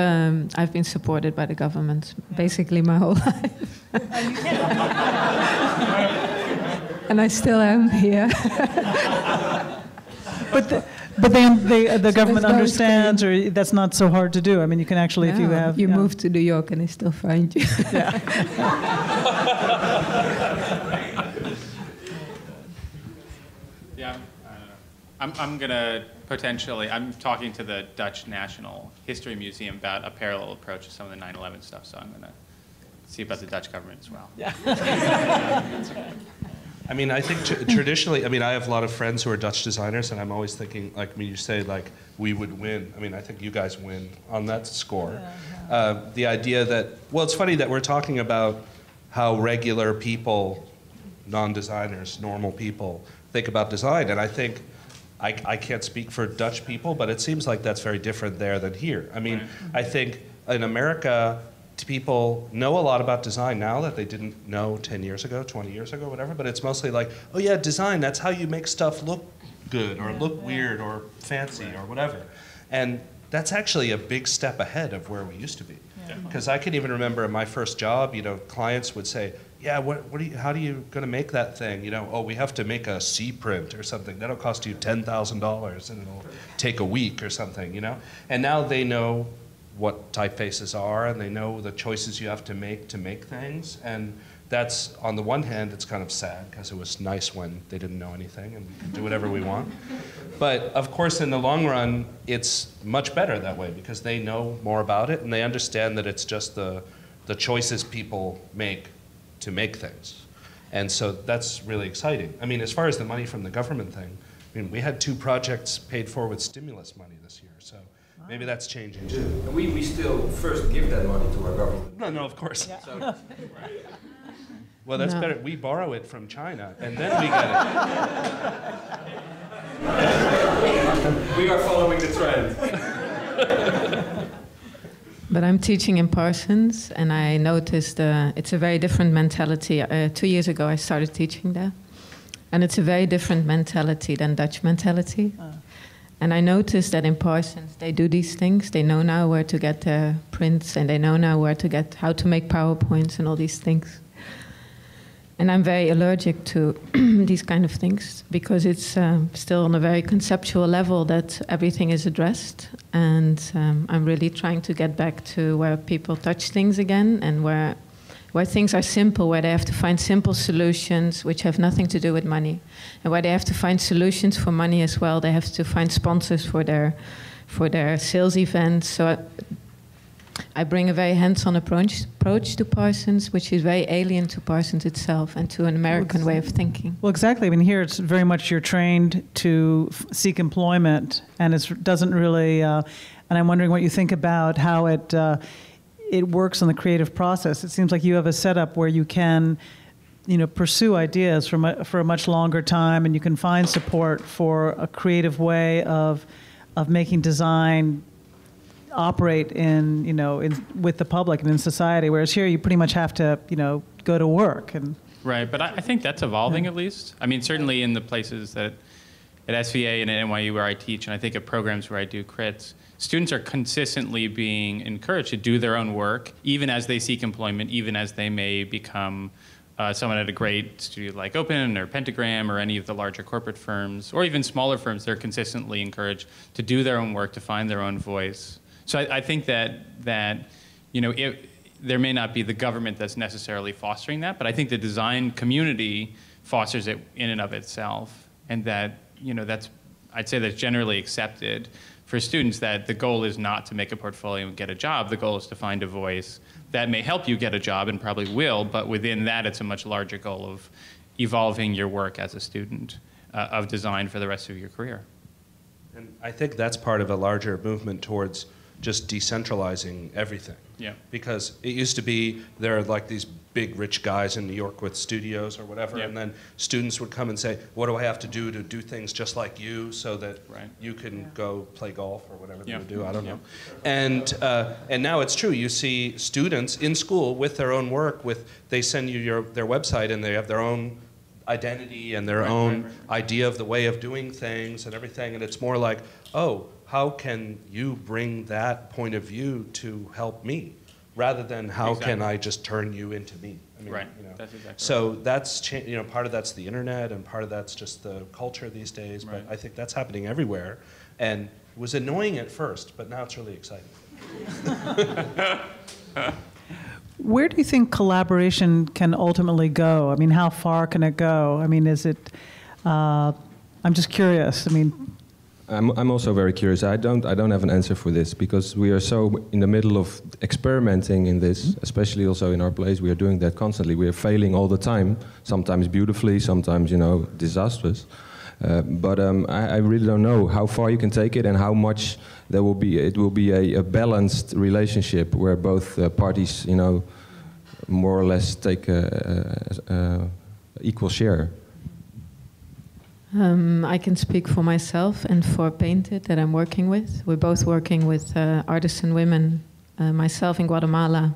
I've been supported by the government basically my whole life, and I still am here. But the government understands, or that's not so hard to do. I mean, you can actually, if you have... You move to New York and they still find you. Yeah. Yeah, I'm going to Potentially. I'm talking to the Dutch National History Museum about a parallel approach to some of the 9/11 stuff, so I'm going to see about the Dutch government as well. Yeah. I mean, I think traditionally, I mean, I have a lot of friends who are Dutch designers, and I'm always thinking, like, when you say, like, we would win. I mean, I think you guys win on that score. The idea that, well, it's funny that we're talking about how regular people, non-designers, normal people, think about design, and I think, I can't speak for Dutch people, but it seems like that's very different there than here. I mean, I think in America, people know a lot about design now that they didn't know 10 years ago, 20 years ago, whatever, but it's mostly like, oh yeah, design, that's how you make stuff look good or look weird or fancy or whatever. And that's actually a big step ahead of where we used to be. Because I can even remember in my first job, you know, clients would say, yeah, how are you going to make that thing? You know, oh, we have to make a C print or something. That'll cost you $10,000 and it'll take a week or something, you know? And now they know what typefaces are and they know the choices you have to make things. And that's, on the one hand, it's kind of sad because it was nice when they didn't know anything and we could do whatever we want. But of course, in the long run, it's much better that way because they know more about it and they understand that it's just the choices people make to make things. And so that's really exciting. I mean, as far as the money from the government thing, I mean, we had 2 projects paid for with stimulus money this year, so maybe that's changing too. And we still first give that money to our government. No, of course. Yeah. So, Well, that's better. We borrow it from China, and then we get it. We are following the trend. But I'm teaching in Parsons, and I noticed it's a very different mentality. 2 years ago, I started teaching there. And it's a very different mentality than Dutch mentality. And I noticed that in Parsons, they do these things. They know now where to get their prints, and they know now how to make PowerPoints and all these things. And I'm very allergic to these kind of things because it's still on a very conceptual level that everything is addressed. And I'm really trying to get back to where people touch things again and where things are simple, where they have to find simple solutions which have nothing to do with money. And where they have to find solutions for money as well. They have to find sponsors for their sales events. So I bring a very hands-on approach to Parsons, which is very alien to Parsons itself and to an American way of thinking. Well, exactly. I mean, here it's very much you're trained to seek employment, and it doesn't really. And I'm wondering what you think about how it works in the creative process. It seems like you have a setup where you can, pursue ideas for a much longer time, and you can find support for a creative way of making design operate with the public and in society, whereas here you pretty much have to, go to work. Right, but I think that's evolving at least. I mean, certainly in the places at SVA and at NYU where I teach, and I think at programs where I do crits, students are consistently being encouraged to do their own work, even as they seek employment, even as they may become someone at a great studio like Open or Pentagram or any of the larger corporate firms, or even smaller firms. They're consistently encouraged to do their own work, to find their own voice. So I think that there may not be the government that's necessarily fostering that, but I think the design community fosters it in and of itself, and that I'd say that's generally accepted for students, that the goal is not to make a portfolio and get a job. The goal is to find a voice that may help you get a job and probably will, but within that it's a much larger goal of evolving your work as a student of design for the rest of your career. And I think that's part of a larger movement towards just decentralizing everything. Yeah. Because it used to be there are like these big rich guys in New York with studios or whatever, yeah. and then students would come and say, what do I have to do things just like you so that you can go play golf or whatever they would do, I don't know. And now it's true, you see students in school with their own work, they send you their website and they have their own identity and their own idea of the way of doing things and everything, and it's more like, oh, how can you bring that point of view to help me, rather than how can I just turn you into me? I mean, That's exactly so that's part of that's the internet, and part of that's just the culture these days. Right. But I think that's happening everywhere, and it was annoying at first, but now it's really exciting. Where do you think collaboration can ultimately go? I mean, how far can it go? I mean, is it? I'm just curious. I mean. I'm also very curious. I don't have an answer for this because we are so in the middle of experimenting in this, especially also in our place. We are doing that constantly. We are failing all the time, sometimes beautifully, sometimes disastrous. But I really don't know how far you can take it and how much there will be. It will be a balanced relationship where both parties, more or less take equal share. I can speak for myself and for Painted that I'm working with. We're both working with artisan women, myself in Guatemala,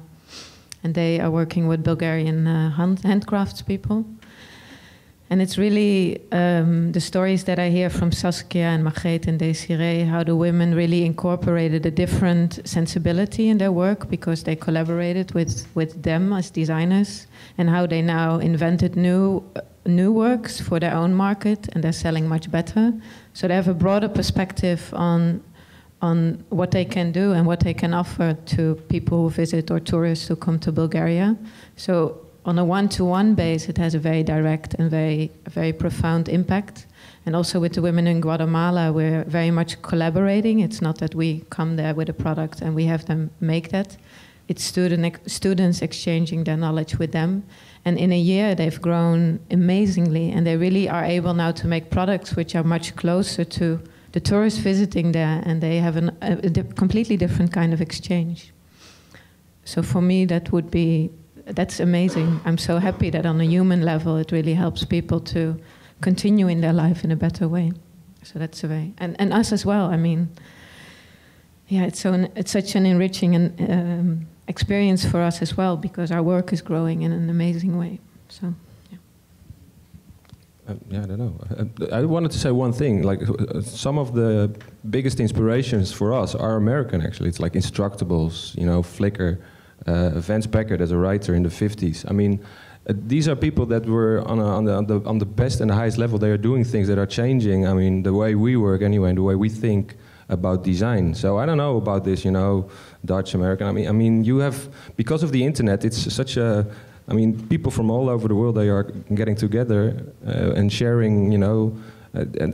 and they are working with Bulgarian handcrafts people. And it's really the stories that I hear from Saskia and Margreet and Desiree, how the women really incorporated a different sensibility in their work because they collaborated with them as designers, and how they now invented new works for their own market, and they're selling much better. So they have a broader perspective on what they can do and what they can offer to people who visit or tourists who come to Bulgaria. So on a one-to-one base, it has a very direct and very profound impact. And also with the women in Guatemala, we're very much collaborating. It's not that we come there with a product and we have them make that. It's students exchanging their knowledge with them. And in a year, they've grown amazingly, and they really are able now to make products which are much closer to the tourists visiting there, and they have a completely different kind of exchange. So for me, that's amazing. I'm so happy that on a human level, it really helps people to continue in their life in a better way. So that's a way, and us as well. I mean, yeah, it's such an enriching and experience for us as well, because our work is growing in an amazing way. So, yeah. I don't know. I wanted to say one thing. Like some of the biggest inspirations for us are American. Actually, it's like Instructables, Flickr, Vance Becker, as a writer in the 50s. I mean, these are people that were on the best and the highest level. They are doing things that are changing. I mean, the way we work anyway, and the way we think about design. So I don't know about this, Dutch, American. I mean, you have, because of the internet, it's such a, people from all over the world, they are getting together and sharing, and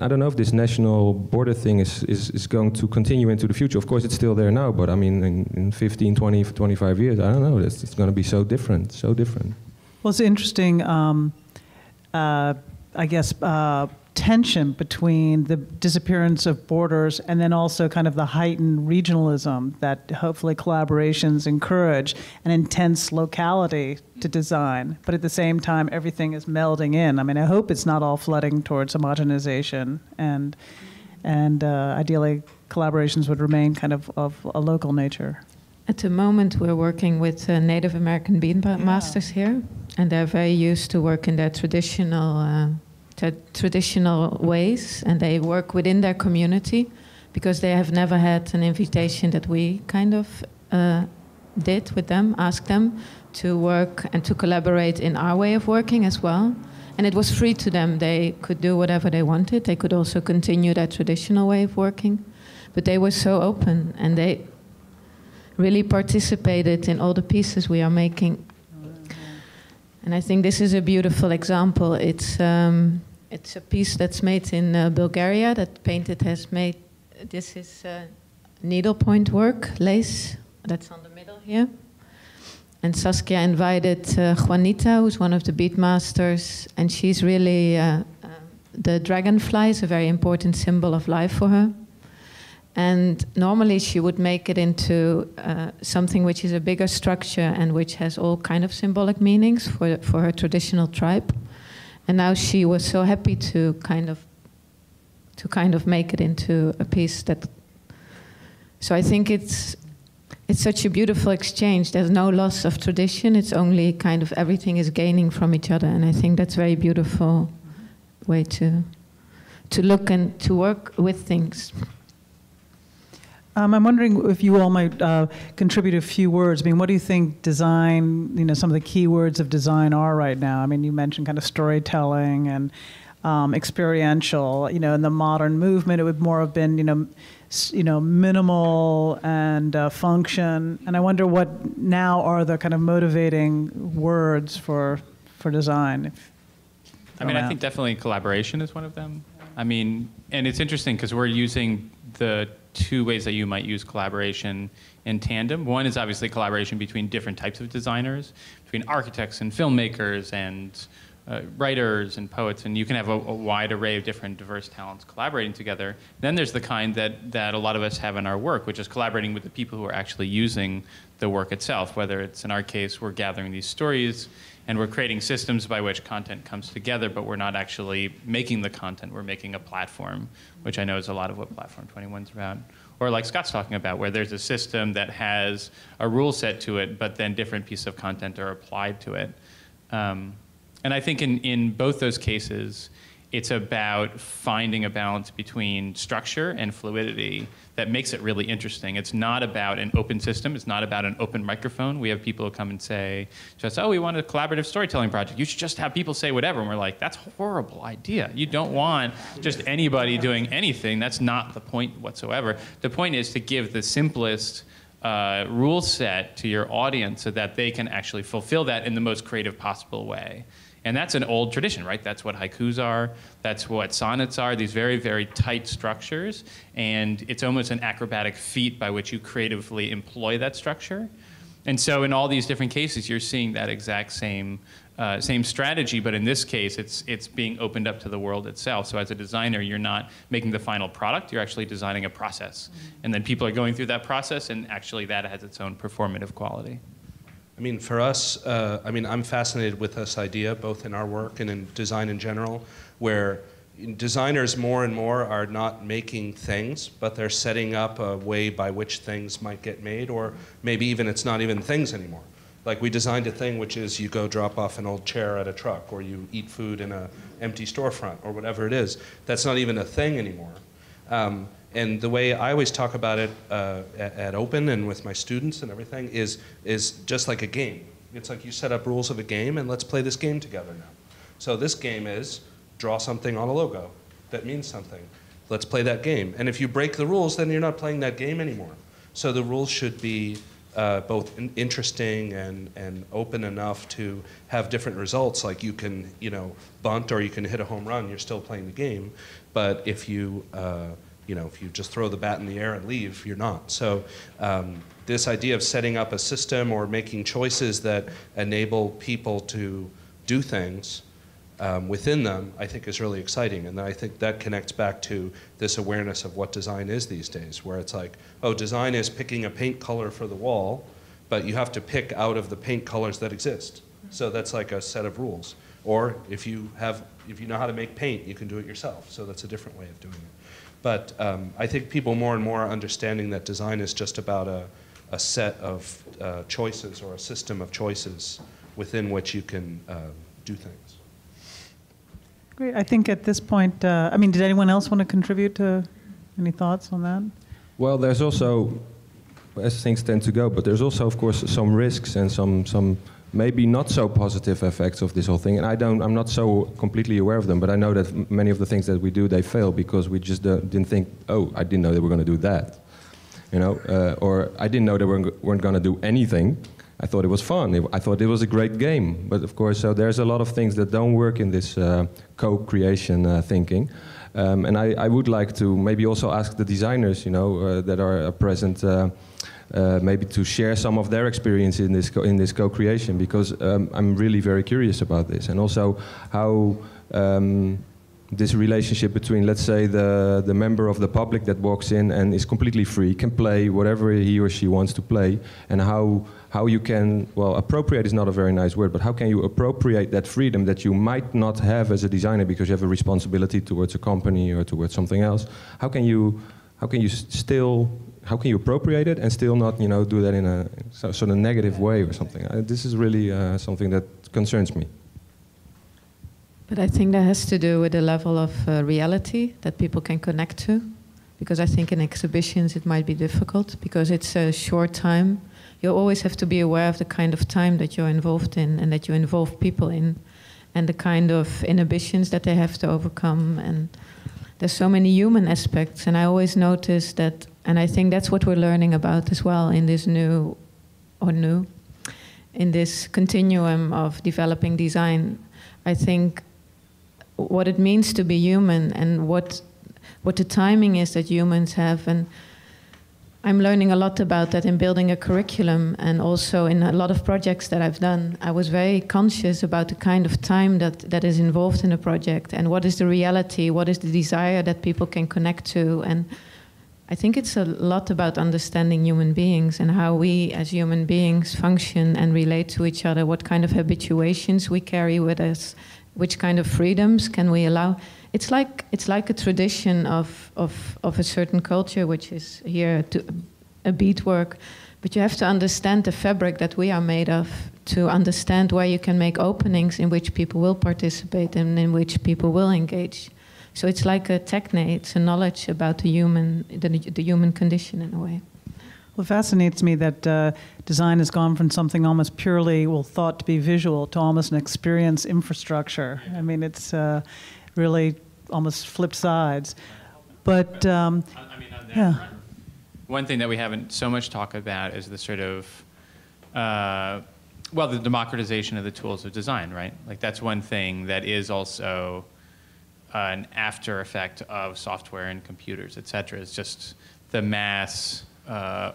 I don't know if this national border thing is going to continue into the future. Of course, it's still there now, but I mean, in 15, 20, 25 years, I don't know, it's going to be so different, so different. Well, it's interesting, I guess, tension between the disappearance of borders and then also kind of the heightened regionalism that hopefully collaborations encourage, an intense locality to design, but at the same time everything is melding in. I mean, I hope it's not all flooding towards homogenization, and ideally collaborations would remain kind of a local nature. At the moment we're working with Native American bead masters here, and they're very used to work in their traditional ways, and they work within their community because they have never had an invitation that we kind of did with them, asked them to work and to collaborate in our way of working as well. And it was free to them. They could do whatever they wanted. They could also continue their traditional way of working. But they were so open, and they really participated in all the pieces we are making. And I think this is a beautiful example. It's a piece that's made in Bulgaria that Painted has made. This is needlepoint work, lace, that's on the middle here. And Saskia invited Juanita, who's one of the bead masters, and she's really, the dragonfly is a very important symbol of life for her. And normally she would make it into something which is a bigger structure and which has all kind of symbolic meanings for her traditional tribe. And now she was so happy to kind of make it into a piece that. So I think it's such a beautiful exchange. There's no loss of tradition. It's only kind of everything is gaining from each other, and I think that's a very beautiful way to look and to work with things. I'm wondering if you all might contribute a few words. I mean, what do you think design, some of the key words of design are right now? I mean, you mentioned kind of storytelling and experiential. In the modern movement, it would more have been, minimal and function. And I wonder what now are the kind of motivating words for design. I think definitely collaboration is one of them. I mean, and it's interesting because we're using the two ways that you might use collaboration in tandem. One is obviously collaboration between different types of designers, between architects and filmmakers and writers and poets, and you can have a wide array of different diverse talents collaborating together. Then there's the kind that a lot of us have in our work, which is collaborating with the people who are actually using the work itself, whether it's, in our case, we're gathering these stories and we're creating systems by which content comes together, but we're not actually making the content, we're making a platform, which I know is a lot of what Platform 21 is about. Or like Scott's talking about, where there's a system that has a rule set to it, but then different pieces of content are applied to it. And I think in both those cases, it's about finding a balance between structure and fluidity that makes it really interesting. It's not about an open system. It's not about an open microphone. We have people who come and say to us, oh, we want a collaborative storytelling project. You should just have people say whatever. And we're like, that's a horrible idea. You don't want just anybody doing anything. That's not the point whatsoever. The point is to give the simplest rule set to your audience so that they can actually fulfill that in the most creative possible way. And that's an old tradition, right? That's what haikus are. That's what sonnets are, these very, very tight structures. And it's almost an acrobatic feat by which you creatively employ that structure. And so in all these different cases, you're seeing that exact same strategy, but in this case, it's being opened up to the world itself. So as a designer, you're not making the final product, you're actually designing a process. And then people are going through that process, and actually that has its own performative quality. I mean, for us, I'm fascinated with this idea, both in our work and in design in general, where designers more and more are not making things, but they're setting up a way by which things might get made, or maybe even it's not even things anymore. Like we designed a thing which is you go drop off an old chair at a truck, or you eat food in an empty storefront, or whatever it is. That's not even a thing anymore. And the way I always talk about it at Open and with my students and everything is just like a game. It's like you set up rules of a game, and let's play this game together now. So this game is draw something on a logo that means something. Let's play that game. And if you break the rules, then you're not playing that game anymore. So the rules should be both interesting and open enough to have different results. Like you can, bunt or you can hit a home run. You're still playing the game. But if you if you just throw the bat in the air and leave, you're not. So this idea of setting up a system or making choices that enable people to do things within them, I think is really exciting. And I think that connects back to this awareness of what design is these days, where it's like, oh, design is picking a paint color for the wall, but you have to pick out of the paint colors that exist. So that's like a set of rules. Or if you know how to make paint, you can do it yourself. So that's a different way of doing it. But I think people more and more are understanding that design is just about a set of choices or a system of choices within which you can do things. Great. I think at this point, did anyone else want to contribute to any thoughts on that? Well, there's also, as things tend to go, but there's also, of course, some risks and some maybe not so positive effects of this whole thing, and I'm not so completely aware of them, but I know that many of the things that we do, they fail because we just didn't think, oh, I didn't know they were going to do that, or I didn't know they weren't going to do anything. I thought it was fun. I thought it was a great game, but of course, so there's a lot of things that don't work in this co-creation thinking, and I would like to maybe also ask the designers, that are present. Maybe to share some of their experience in this co-creation, because I'm really very curious about this, and also how this relationship between, let's say, the member of the public that walks in and is completely free, can play whatever he or she wants to play, and how you can, well, appropriate is not a very nice word, but how can you appropriate that freedom that you might not have as a designer because you have a responsibility towards a company or towards something else? How can you appropriate it and still not, do that in a sort of negative way or something? This is really something that concerns me. But I think that has to do with the level of reality that people can connect to. Because I think in exhibitions it might be difficult because it's a short time. You always have to be aware of the kind of time that you're involved in and that you involve people in, and the kind of inhibitions that they have to overcome. And there's so many human aspects, and I always notice that, and I think that's what we're learning about as well in this in this continuum of developing design. I think what it means to be human and what the timing is that humans have. And I'm learning a lot about that in building a curriculum, and also in a lot of projects that I've done. I was very conscious about the kind of time that is involved in a project, and what is the reality, what is the desire that people can connect to. And I think it's a lot about understanding human beings and how we as human beings function and relate to each other, what kind of habituations we carry with us, which kind of freedoms can we allow. It's like a tradition of a certain culture, which is here a beadwork, but you have to understand the fabric that we are made of to understand where you can make openings in which people will participate and in which people will engage. So it's like a techne, it's a knowledge about the human condition in a way. Well, it fascinates me that design has gone from something almost purely, thought to be visual, to almost an experience infrastructure. I mean, it's really almost flipped sides. But, on that front, one thing that we haven't so much talked about is the sort of, the democratization of the tools of design, right? Like that's one thing that is also an after effect of software and computers, et cetera. It's just the mass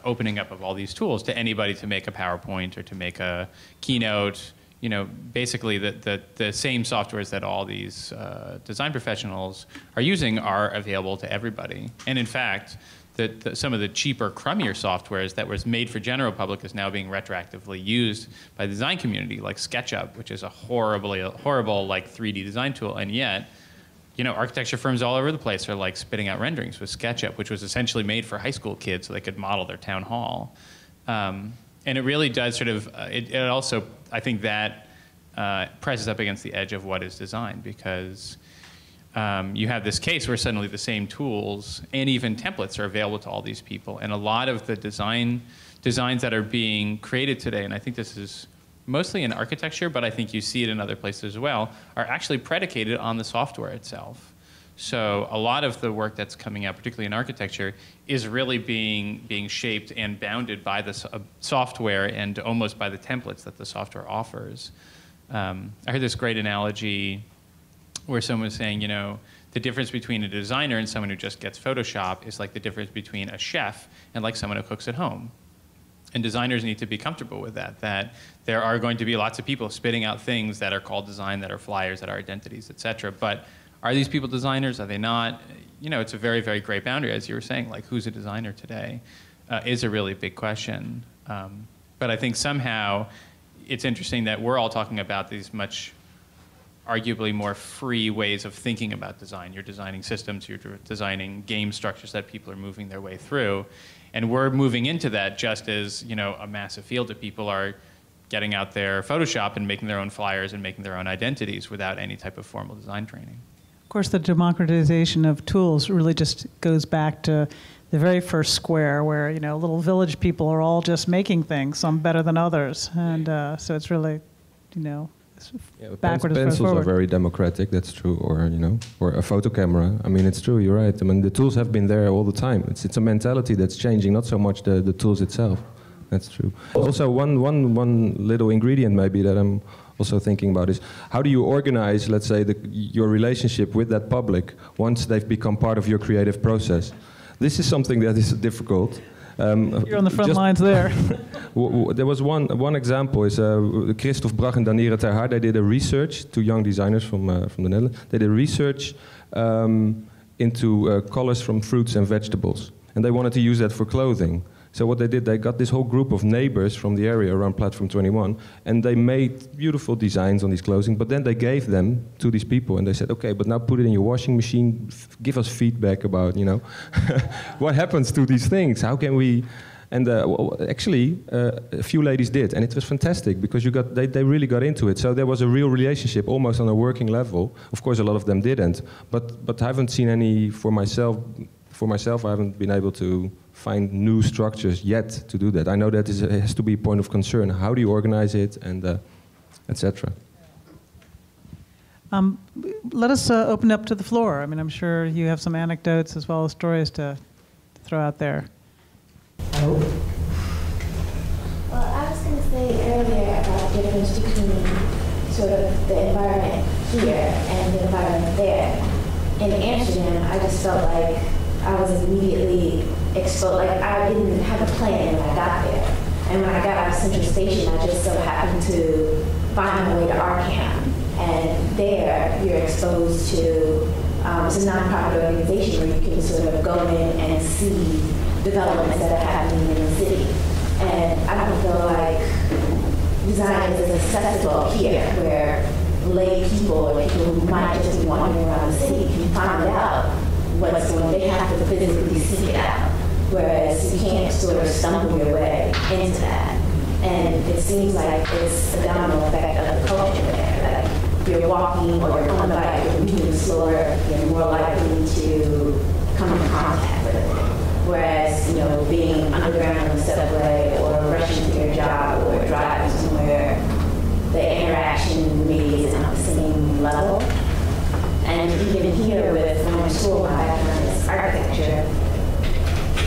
opening up of all these tools to anybody to make a PowerPoint or to make a keynote. You know, basically the same softwares that all these design professionals are using are available to everybody. And in fact, some of the cheaper, crummier softwares that was made for general public is now being retroactively used by the design community, like SketchUp, which is a horrible like 3D design tool. And yet, you know, architecture firms all over the place are like spitting out renderings with SketchUp, which was essentially made for high school kids so they could model their town hall. And it really does sort of, it also, I think that presses up against the edge of what is design, because you have this case where suddenly the same tools and even templates are available to all these people. And a lot of the designs that are being created today, and I think this is mostly in architecture, but I think you see it in other places as well, are actually predicated on the software itself. So a lot of the work that's coming out, particularly in architecture, is really being shaped and bounded by the software and almost by the templates that the software offers. I heard this great analogy where someone was saying, you know, the difference between a designer and someone who just gets Photoshop is like the difference between a chef and like someone who cooks at home. And designers need to be comfortable with that there are going to be lots of people spitting out things that are called design, that are flyers, that are identities, et cetera. But are these people designers? Are they not? You know, it's a very, very gray boundary, as you were saying, like who's a designer today is a really big question. But I think somehow it's interesting that we're all talking about these much arguably more free ways of thinking about design. You're designing systems, you're designing game structures that people are moving their way through. And we're moving into that just as, you know, a massive field of people are getting out their Photoshop and making their own flyers and making their own identities without any type of formal design training. Of course, the democratization of tools really just goes back to the very first Square, where, you know, little village people are all just making things, some better than others. And so it's really, you know, backward as pencils forward. are very democratic, that's true, or, you know, or a photo camera. I mean, it's true, you're right. I mean, the tools have been there all the time. It's a mentality that's changing, not so much the tools itself. That's true. Also, one little ingredient maybe that I'm also thinking about is how do you organize, let's say, your relationship with that public once they've become part of your creative process? This is something that is difficult. You're on the front lines there. There was one example is Christophe Brach and Daniere Terhaar. They did a research to young designers from the Netherlands. They did research into colors from fruits and vegetables, and they wanted to use that for clothing. So what they did, they got this whole group of neighbors from the area around Platform 21, and they made beautiful designs on these clothing, but then they gave them to these people, and they said, okay, but now put it in your washing machine, give us feedback about, you know, what happens to these things, how can we... And actually, a few ladies did, and it was fantastic, because they really got into it. So there was a real relationship, almost on a working level. Of course, a lot of them didn't, but I haven't seen any for myself. For myself, I haven't been able to find new structures yet to do that. I know that it has to be a point of concern. How do you organize it, and etc. Let us open up to the floor. I mean, I'm sure you have some anecdotes as well as stories to throw out there. Well, I was going to say earlier about the difference between sort sort of the environment here and the environment there. In Amsterdam, I just felt like I was immediately exposed, like I didn't have a plan when I got there. And when I got out of Central Station, I just so happened to find my way to Arkham. And there, you're exposed to, it's a nonprofit organization where you can sort of go in and see developments that are happening in the city. And I don't feel like design is as accessible here, where lay people or people who might just be wandering around the city can find out what's going on. They have to physically seek it out, whereas you can't sort of stumble your way into that. And it seems like it's a domino effect of the culture there. Like if you're walking or you're on the bike, you're moving slower, you're more likely to come in contact with it. Whereas, you know, being underground on the subway or rushing to your job or driving somewhere, the interaction maybe isn't on the same level. And even here with when I'm in school, my background is architecture,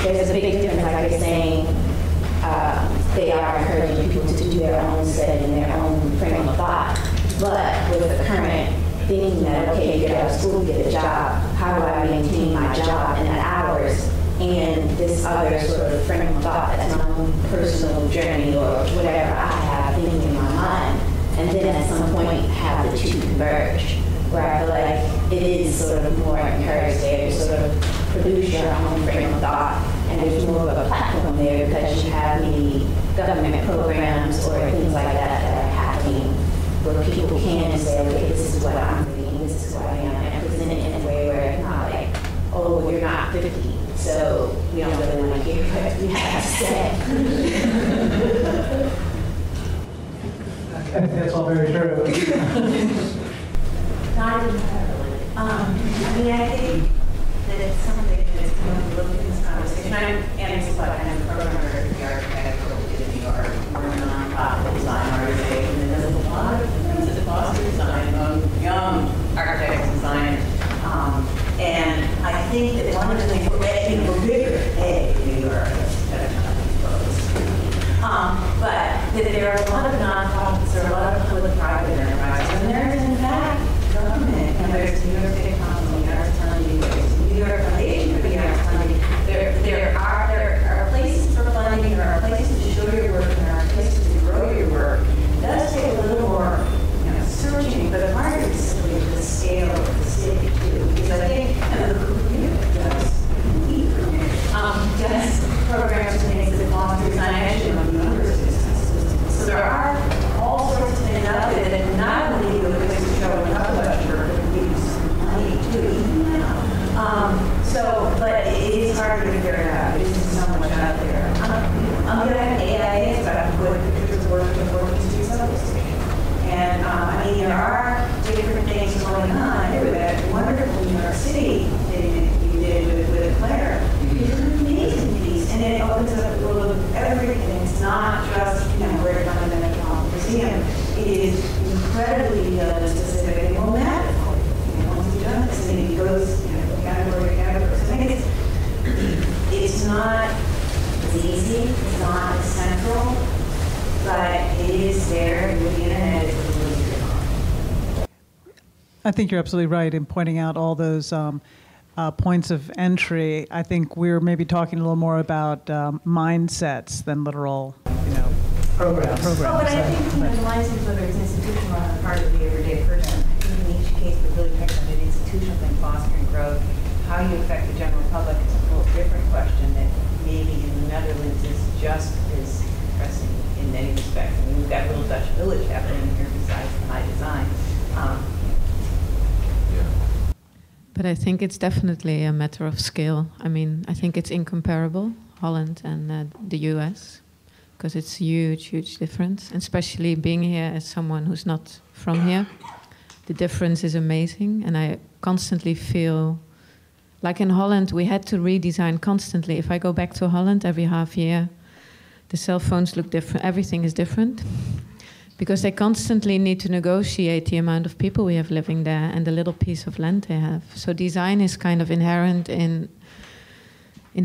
there's a big difference, like you're saying, they are encouraging people to do their own study and their own frame of thought. But with the current thinking that, okay, you get out of school, you get a job, how do I maintain my job in the hours? And this other sort of frame of thought that's my own personal journey or whatever I have thinking in my mind. And then at some point have the two converge, where I feel like it is sort of more encouraged there to sort of produce your own frame of thought. And there's more of a platform there because you have maybe government programs or things like that that are happening where people can say, okay, this is what I'm reading, this is what I am, and present it in a way where it's not like, oh, well, you're not 50. So we don't really want to hear what you have to say. I think that's all very true. Not entirely. I mean, I think that it's something that's going to look at this conversation. I'm Annie Spot, I'm a programmer at the Architect in New York. We're a nonprofit design organization, and there's a lot of differences across design among young architects and designers. And I think that one of the things we're bigger in New York, but that there are a lot of nonprofits, there are a lot of public-private enterprises, and there is in fact government. And there's New York State Council, New York funding, there's New York Foundation for New York funding. There are places for funding, there are places to show your work, and there are places to grow your work. It does take a little more, searching, but part of it is simply the scale of the city too. Because I think the community does programs and things that foster design action on the university systems. So there are all sorts of things out there that not only give you a place to show and talk about your work, but give you some money too, even now. But it is hard to figure it out. There's so much out there. I'm going to have AIAs about what pictures of work before these two subjects. And I mean, there are different things going on. There was that wonderful New York City thing that you did with Claire. It's an amazing piece, and it opens up a world of everything. It's not just, where it's on the Metropolitan Museum. It is incredibly specific and will matter for you. Once you've done this, and it goes, category to category. So I think it's not as easy, it's not as central, but it is there with the internet. It's really good. I think you're absolutely right in pointing out all those points of entry. I think we're maybe talking a little more about mindsets than literal, programs. Well, but I think the mindset, whether it's institutional or on the part of the everyday person, I think in each case we're really talking about an institutional thing, fostering growth. How you affect the general public is a whole different question that maybe in the Netherlands is just as pressing in many respects. I mean, we've got a little Dutch village happening here besides the high design. But I think it's definitely a matter of scale. I mean, I think it's incomparable, Holland and the US, because it's huge, huge difference. And especially being here as someone who's not from here, the difference is amazing. And I constantly feel, like in Holland, we had to redesign constantly. If I go back to Holland every half year, the cell phones look different, everything is different. Because they constantly need to negotiate the amount of people we have living there and the little piece of land they have. So design is kind of inherent in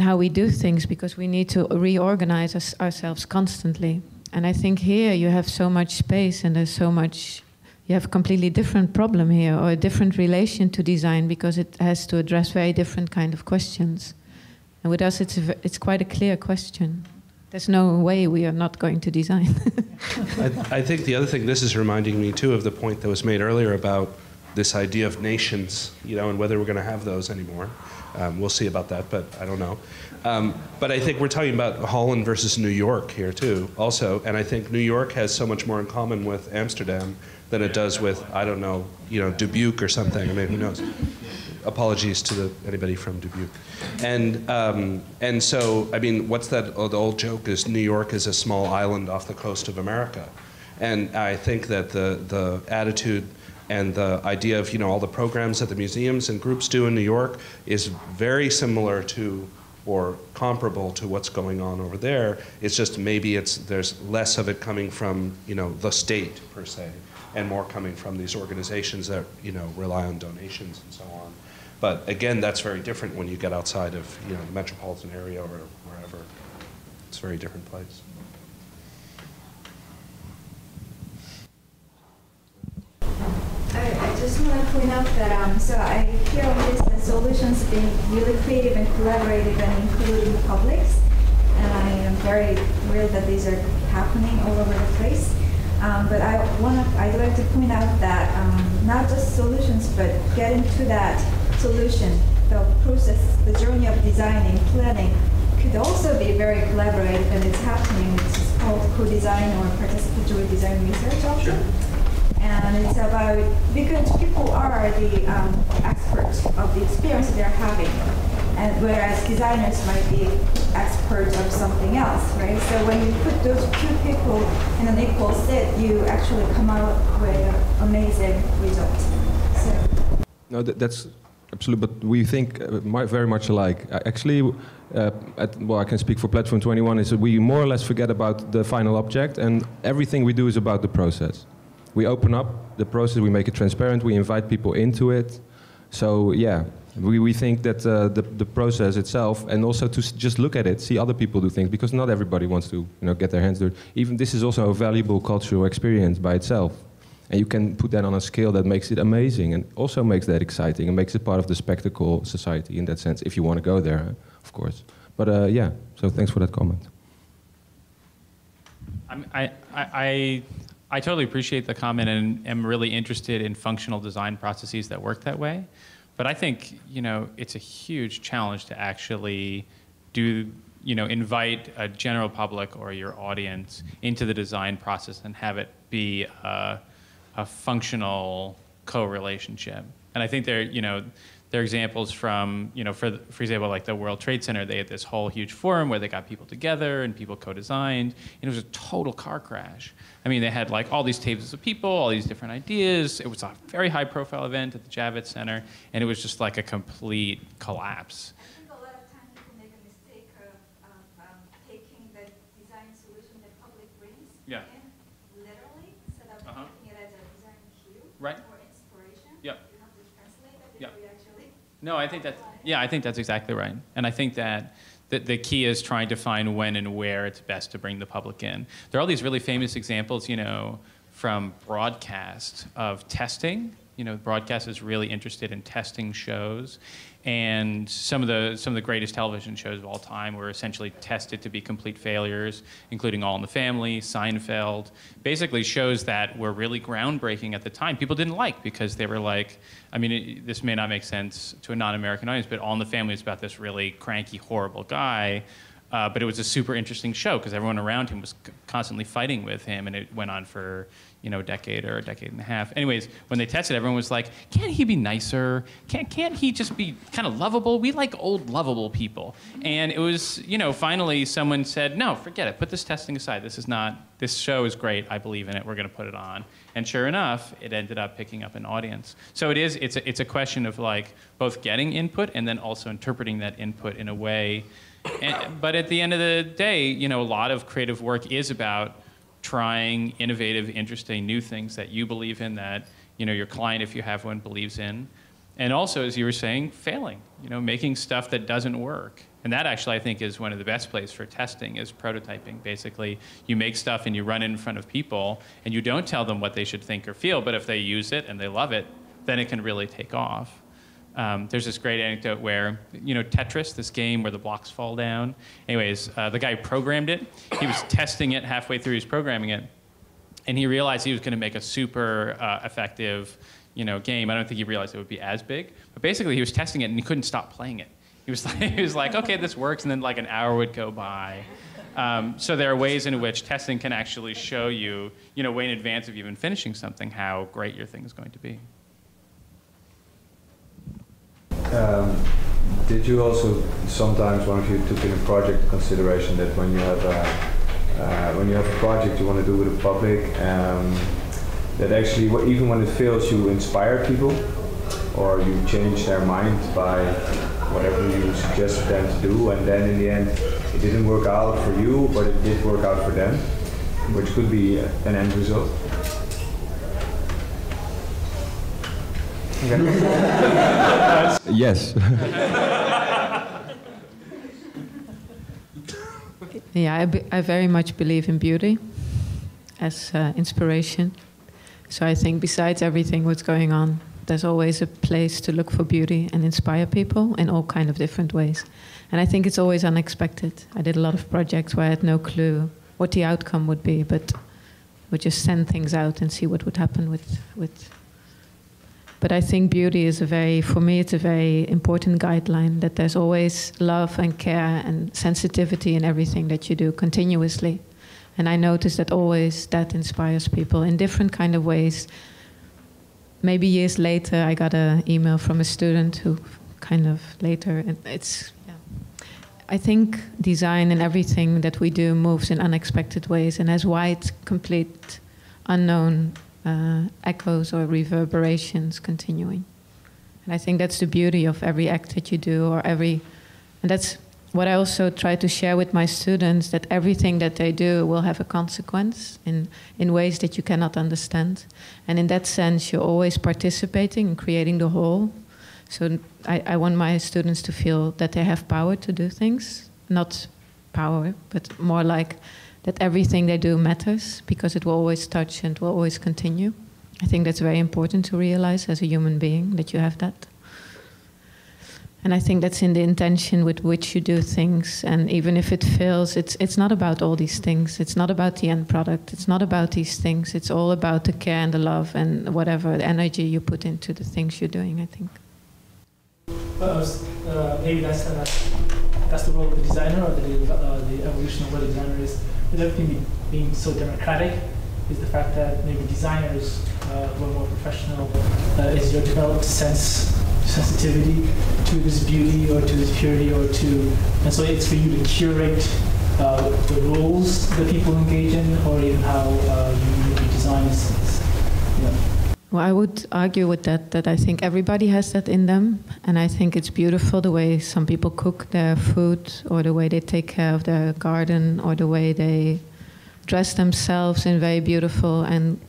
how we do things because we need to reorganize ourselves constantly. And I think here you have so much space and there's so much you have a completely different problem here, or a different relation to design, because it has to address very different kind of questions. And with us, it's quite a clear question. There's no way we are not going to design. I think the other thing, this is reminding me too of the point that was made earlier about this idea of nations, you know, and whether we're going to have those anymore. We'll see about that, but I don't know. But I think we're talking about Holland versus New York here too, also. And I think New York has so much more in common with Amsterdam than it does with, I don't know, you know, Dubuque or something. I mean, who knows? Apologies to anybody from Dubuque. And so, I mean, what's that? Oh, the old joke is New York is a small island off the coast of America. And I think that the attitude and the idea of, you know, all the programs that the museums and groups do in New York is very similar to or comparable to what's going on over there. It's just maybe there's less of it coming from, you know, the state per se, and more coming from these organizations that, you know, rely on donations and so on. But again, that's very different when you get outside of, you know, the metropolitan area or wherever. It's a very different place. I just want to point out that, so I hear on this that solutions being really creative and collaborative and including the publics. And I am very thrilled that these are happening all over the place. But I'd like to point out that not just solutions, but getting to that solution, the process, the journey of designing, planning, could also be very collaborative, and it's happening. It's called co-design or participatory design research option. Sure. And it's about, because people are the experts of the experience they're having, and whereas designers might be experts of something else, right? So when you put those two people in an equal set, you actually come out with an amazing result. So. No, that's absolutely, but we think very much alike. Actually, well, I can speak for Platform 21, is that we more or less forget about the final object, and everything we do is about the process. We open up the process, we make it transparent, we invite people into it. So yeah, we think that the process itself, and also to just look at it, see other people do things, because not everybody wants to, you know, get their hands dirty. Even this is also a valuable cultural experience by itself. And you can put that on a scale that makes it amazing, and also makes that exciting, and makes it part of the spectacle society in that sense, if you want to go there, of course. But yeah, so thanks for that comment. I totally appreciate the comment and am really interested in functional design processes that work that way. But I think, you know, it's a huge challenge to actually do, you know, invite a general public or your audience into the design process and have it be a functional co-relationship. And I think there are examples from, you know, for example, like the World Trade Center, they had this whole huge forum where they got people together and people co-designed, and it was a total car crash. I mean, they had like all these tables of people, all these different ideas. It was a very high profile event at the Javits Center, and it was just like a complete collapse. I think a lot of times people make a mistake of taking the design solution that public brings in literally, instead of taking it as a design cue or inspiration. Yeah. You have to translate it Yeah. before you actually. No, I think I think that's exactly right. And I think that the key is trying to find when and where it's best to bring the public in. There are all these really famous examples, you know, from broadcast of testing. You know, broadcast is really interested in testing shows, and some of the greatest television shows of all time were essentially tested to be complete failures, including All in the Family, Seinfeld, basically shows that were really groundbreaking at the time. People didn't like because they were like, I mean, this may not make sense to a non-American audience, but All in the Family is about this really cranky, horrible guy. But it was a super interesting show because everyone around him was constantly fighting with him, and it went on for, you know, a decade or a decade and a half. Anyways, when they tested, everyone was like, can't he be nicer? Can't he just be kind of lovable? We like old, lovable people. And it was, you know, finally someone said, no, forget it. Put this testing aside. This show is great. I believe in it. We're going to put it on. And sure enough, it ended up picking up an audience. So it's a question of like both getting input and then also interpreting that input in a way. But at the end of the day, you know, a lot of creative work is about trying innovative, interesting, new things that you believe in, that, you know, your client, if you have one, believes in. And also, as you were saying, failing, making stuff that doesn't work. And that actually, I think, is one of the best places for testing, is prototyping. Basically, you make stuff and you run it in front of people, and you don't tell them what they should think or feel, but if they use it and they love it, then it can really take off. There's this great anecdote where, Tetris, this game where the blocks fall down. Anyways, the guy who programmed it, he was testing it halfway through his programming it, and he realized he was going to make a super effective game. I don't think he realized it would be as big, but basically he was testing it and he couldn't stop playing it. He was like, okay, this works, and then like an hour would go by. So there are ways in which testing can actually show you, way in advance of even finishing something, how great your thing is going to be. Did you also sometimes, one of you took in a project consideration that when you have a project you want to do with the public, that actually, even when it fails, you inspire people, or you change their mind by whatever you suggested them to do, and then in the end it didn't work out for you, but it did work out for them, which could be an end result? Yes. Yeah, I very much believe in beauty as inspiration. So I think besides everything what's going on, there's always a place to look for beauty and inspire people in all kind of different ways. And I think it's always unexpected. I did a lot of projects where I had no clue what the outcome would be, but would just send things out and see what would happen with. But I think beauty is for me, it's a very important guideline, that there's always love and care and sensitivity in everything that you do continuously. And I notice that always that inspires people in different kind of ways. Maybe years later, I got an email from a student who kind of later, and I think design and everything that we do moves in unexpected ways and has wide, complete, unknown echoes or reverberations continuing. And I think that's the beauty of every act that you do, and that's what I also try to share with my students, that everything that they do will have a consequence in ways that you cannot understand. And in that sense, you're always participating in creating the whole. So I want my students to feel that they have power to do things. Not power, but more like that everything they do matters, because it will always touch and will always continue. I think that's very important to realize as a human being, that you have that. And I think that's in the intention with which you do things. And even if it fails, it's not about all these things. It's not about the end product. It's not about these things. It's all about the care and the love and whatever the energy you put into the things you're doing, I think. Maybe that's the role of the designer, or the evolution of what a designer is. With everything being so democratic, is the fact that maybe designers who are more professional, is your developed sensitivity to this beauty or to this purity, and so it's for you to curate the roles that people engage in, or even how you design things. Yeah. Well, I would argue with that I think everybody has that in them, and I think it's beautiful the way some people cook their food, or the way they take care of their garden, or the way they dress themselves in very beautiful. And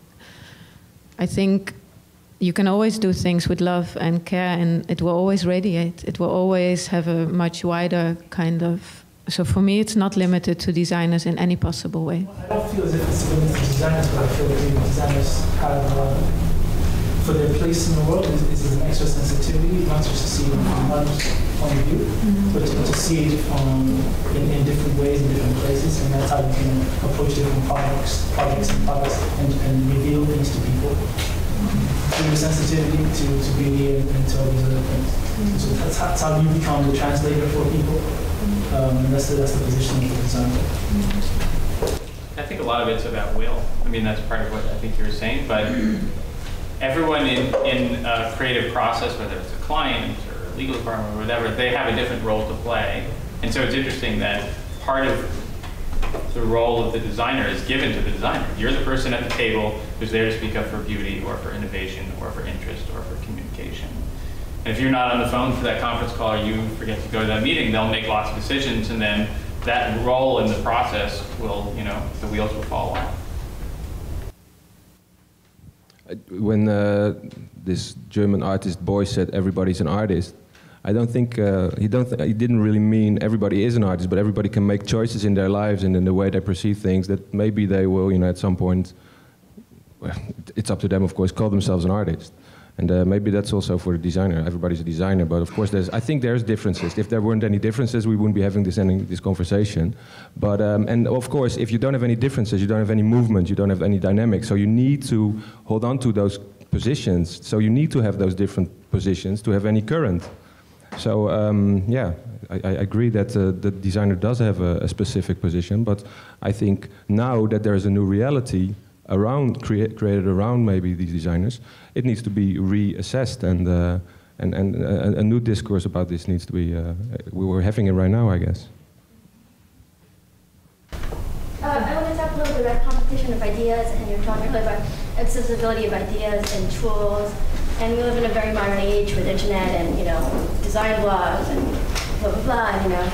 I think you can always do things with love and care, and it will always radiate. It will always have a much wider kind of... So for me, it's not limited to designers in any possible way. I don't feel as if it's limited to designers, but I feel that maybe designers have... for their place in the world is an extra sensitivity, not just to see it from one point of view, but to see it in different ways, in different places, and that's how you can approach different projects and reveal things to people. Through your sensitivity to beauty and to all these other things. So that's how you become the translator for people, and that's the position of the designer. I think a lot of it's about will. I mean, that's part of what I think you were saying, but everyone in a creative process, whether it's a client or a legal department or whatever, they have a different role to play. And so it's interesting that part of the role of the designer is given to the designer. You're the person at the table who's there to speak up for beauty or for innovation or for interest or for communication. And if you're not on the phone for that conference call, or you forget to go to that meeting, they'll make lots of decisions, and then that role in the process will, the wheels will fall off. when this German artist Boy said everybody's an artist, I don't think he didn't really mean everybody is an artist, but everybody can make choices in their lives and in the way they perceive things that maybe they will, you know, at some point, well, it's up to them, of course, call themselves an artist. And maybe that's also for the designer. Everybody's a designer, but of course, I think there's differences. If there weren't any differences, we wouldn't be having this conversation. But and of course, if you don't have any differences, you don't have any movement, you don't have any dynamics. So you need to hold on to those positions. So you need to have those different positions to have any current. So yeah, I agree that the designer does have a specific position, but I think now that there is a new reality around created around maybe these designers, it needs to be reassessed, and a new discourse about this needs to be. We're having it right now, I guess. I want to talk a little bit about competition of ideas, and you're talking really about accessibility of ideas and tools. And we live in a very modern age with internet and, you know, design blogs and blah, blah, blah, you know.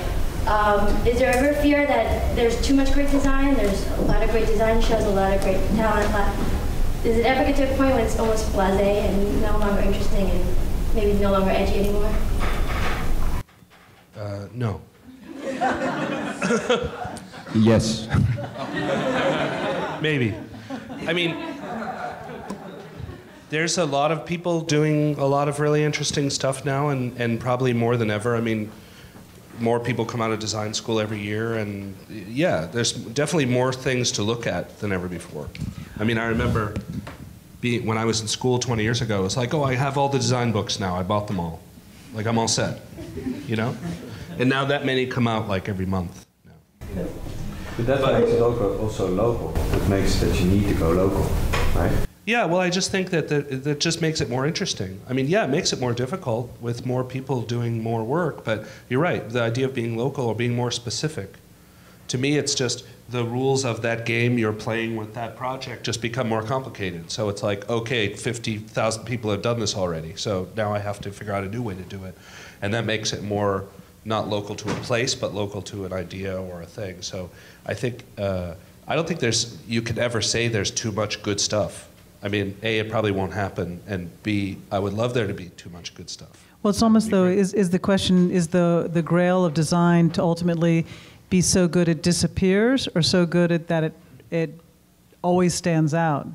Is there ever fear that there's too much great design? There's a lot of great design shows, a lot of great talent. Does it ever get to a point when it's almost blasé and no longer interesting and maybe no longer edgy anymore? No. Yes. Maybe. I mean, there's a lot of people doing a lot of really interesting stuff now, and probably more than ever. I mean, more people come out of design school every year, and yeah, there's definitely more things to look at than ever before. I mean, I remember when I was in school 20 years ago, it was like, oh, I have all the design books now. I bought them all. Like, I'm all set, you know? And now that many come out like every month. No. But that makes it also local. It makes that you need to go local, right? Yeah, well, I just think that just makes it more interesting. I mean, yeah, it makes it more difficult with more people doing more work, but you're right, the idea of being local or being more specific. To me, it's just the rules of that game you're playing with that project just become more complicated. So it's like, okay, 50,000 people have done this already, so now I have to figure out a new way to do it. And that makes it more not local to a place, but local to an idea or a thing. So I think, I don't think you could ever say there's too much good stuff. I mean, A, it probably won't happen, and B, I would love there to be too much good stuff. Well, it's almost though, is the question, is the grail of design to ultimately be so good it disappears, or so good that it always stands out?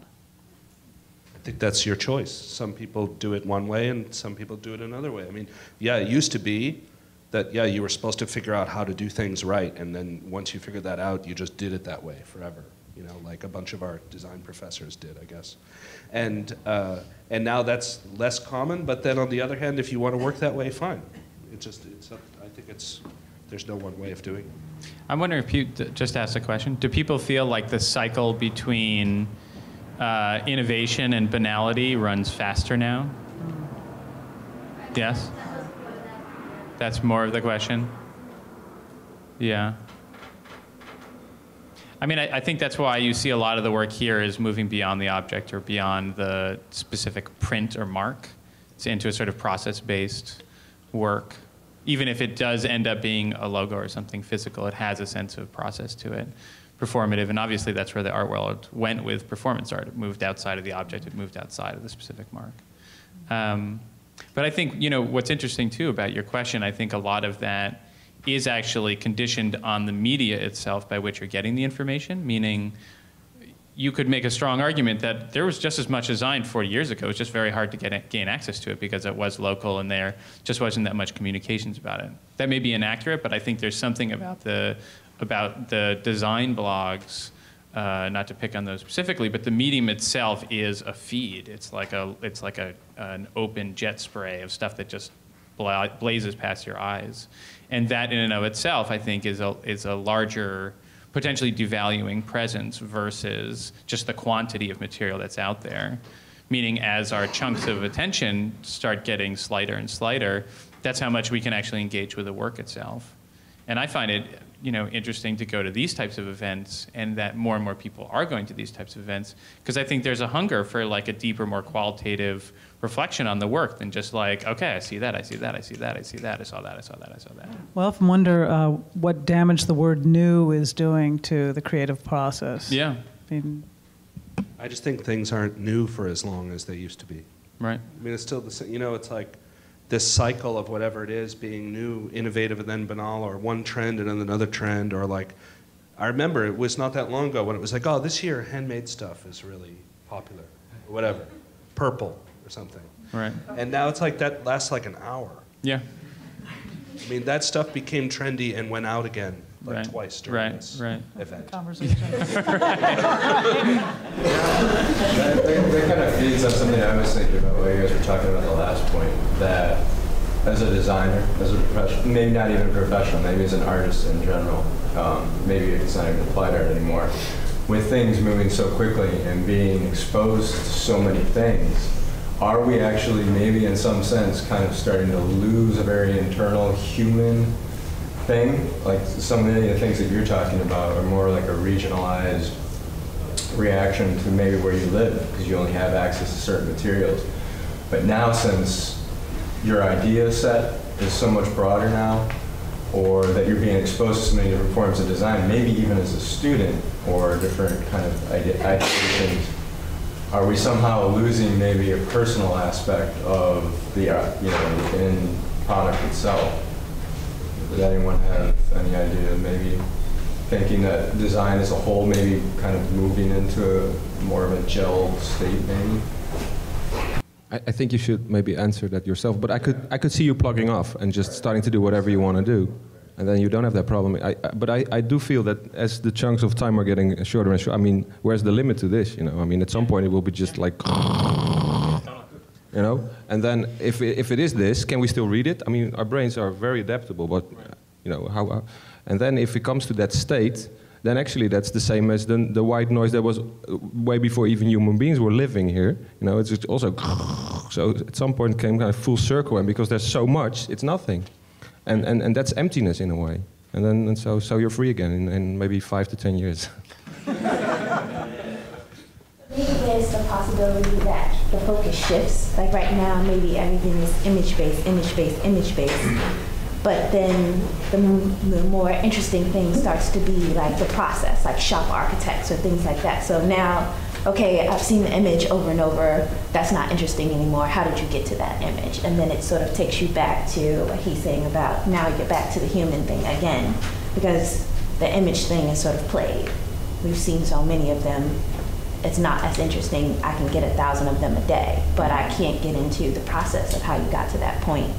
I think that's your choice. Some people do it one way, and some people do it another way. I mean, yeah, it used to be that, yeah, you were supposed to figure out how to do things right, and then once you figured that out, you just did it that way forever. You know, like a bunch of our design professors did, I guess. And now that's less common, but then on the other hand, if you want to work that way, fine. I think there's no one way of doing it. I'm wondering if you, just ask a question, do people feel like the cycle between innovation and banality runs faster now? Yes? That's more of the question? Yeah. I mean, I think that's why you see a lot of the work here is moving beyond the object or beyond the specific print or mark. It's into a sort of process-based work. Even if it does end up being a logo or something physical, it has a sense of process to it, performative. And obviously that's where the art world went with performance art. It moved outside of the object. It moved outside of the specific mark. But I think, you know, what's interesting too about your question, I think a lot of that is actually conditioned on the media itself by which you're getting the information, meaning you could make a strong argument that there was just as much design 40 years ago. It was just very hard to gain access to it because it was local and there just wasn't that much communications about it. That may be inaccurate, but I think there's something about the design blogs, not to pick on those specifically, but the medium itself is a feed. It's like an open jet spray of stuff that just blazes past your eyes. And that in and of itself, I think, is a larger, potentially devaluing presence versus just the quantity of material that's out there. Meaning as our chunks of attention start getting slighter and slighter, that's how much we can actually engage with the work itself. And I find it, you know, interesting to go to these types of events, and that more and more people are going to these types of events, because I think there's a hunger for like a deeper, more qualitative reflection on the work than just like, okay, I see that, I see that, I see that, I see that, I saw that, I saw that, I saw that. Well, I often wonder what damage the word new is doing to the creative process. Yeah. I mean, I just think things aren't new for as long as they used to be. Right. I mean, it's still the same. You know, it's like this cycle of whatever it is being new, innovative, and then banal, or one trend and then another trend, or like, I remember it was not that long ago when it was like, oh, this year handmade stuff is really popular, or whatever, purple or something. Right. And now it's like that lasts like an hour. Yeah. I mean, that stuff became trendy and went out again like twice during this event. Conversation. That kind of feeds on something I was thinking about while you guys were talking about the last point, that as a designer, as a professional, maybe not even a professional, maybe as an artist in general, maybe it's not even applied art anymore, with things moving so quickly and being exposed to so many things, are we actually maybe in some sense kind of starting to lose a very internal human thing? Like so many of the things that you're talking about are more like a regionalized reaction to maybe where you live, because you only have access to certain materials. But now, since your idea set is so much broader now, or that you're being exposed to so many different forms of design, maybe even as a student, or different kind of ideations, are we somehow losing maybe a personal aspect of the in product itself? Does anyone have any idea? Maybe thinking that design as a whole maybe kind of moving into more of a gelled state, maybe? I think you should maybe answer that yourself, but I could see you plugging off and just starting to do whatever you want to do, and then you don't have that problem. But I do feel that as the chunks of time are getting shorter and shorter, I mean, where's the limit to this? You know, I mean, at some point it will be just like, you know, and then if it is this, can we still read it? I mean, our brains are very adaptable, but you know how, and then if it comes to that state, then actually that's the same as the white noise that was way before even human beings were living here. You know, it's just also, so at some point it came kind of full circle, and because there's so much, it's nothing. And that's emptiness in a way. And so you're free again in maybe 5 to 10 years. Maybe there's the possibility that the focus shifts. Like right now, maybe everything is image-based, image-based, image-based. But then the more interesting thing starts to be like the process, like shop architects or things like that. So now, okay, I've seen the image over and over. That's not interesting anymore. How did you get to that image? And then it sort of takes you back to what he's saying about now you get back to the human thing again, because the image thing is sort of played. We've seen so many of them. It's not as interesting. I can get 1,000 of them a day, but I can't get into the process of how you got to that point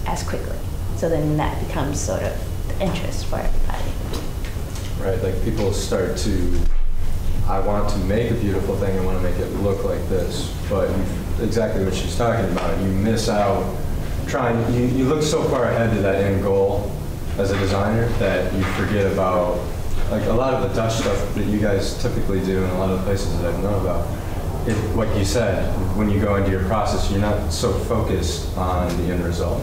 as quickly. So then that becomes sort of the interest for everybody. Right, like people start to, I want to make a beautiful thing, I want to make it look like this, but exactly what she's talking about, you miss out trying, you look so far ahead to that end goal as a designer that you forget about, like a lot of the Dutch stuff that you guys typically do and a lot of the places that I know about, like you said, when you go into your process, you're not so focused on the end result.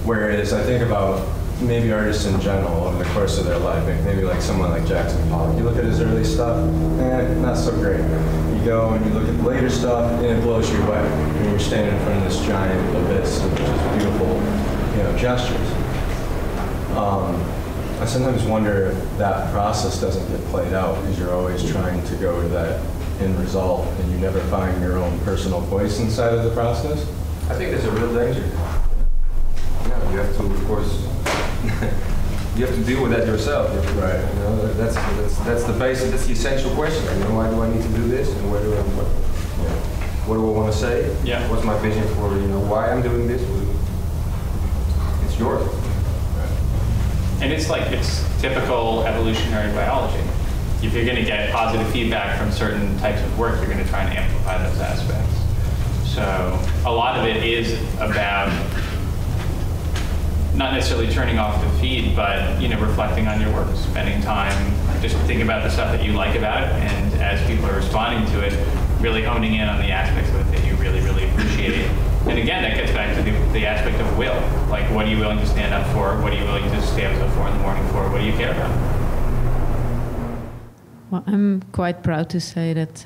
Whereas I think about maybe artists in general over the course of their life, maybe like someone like Jackson Pollock. You look at his early stuff, not so great. You go and you look at later stuff, and it blows you away. And you're standing in front of this giant abyss of just beautiful, gestures. I sometimes wonder if that process doesn't get played out because you're always trying to go to that end result, and you never find your own personal voice inside of the process. I think there's a real danger. Yeah, you have to, of course, you have to deal with that yourself. Right. You know, that's the basic, that's the essential question. You know, why do I need to do this, and what do I want to say? Yeah. What's my vision for why I'm doing this? It's yours. And it's typical evolutionary biology. If you're going to get positive feedback from certain types of work, you're going to try and amplify those aspects. So a lot of it is about not necessarily turning off the feed, but reflecting on your work, spending time just thinking about the stuff that you like about it, and as people are responding to it, really honing in on the aspects of it that you really, really appreciate. And again, that gets back to the aspect of will. Like, what are you willing to stand up for? What are you willing to stay up till 4 in the morning for? What do you care about? Well, I'm quite proud to say that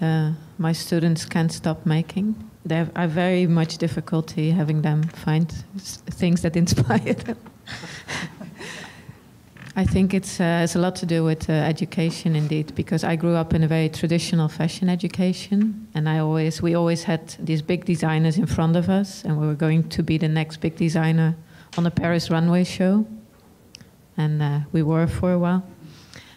my students can't stop making. I have very much difficulty having them find things that inspire them. I think it's a lot to do with education, indeed, because I grew up in a very traditional fashion education, and we always had these big designers in front of us, and we were going to be the next big designer on the Paris runway show, and we were for a while.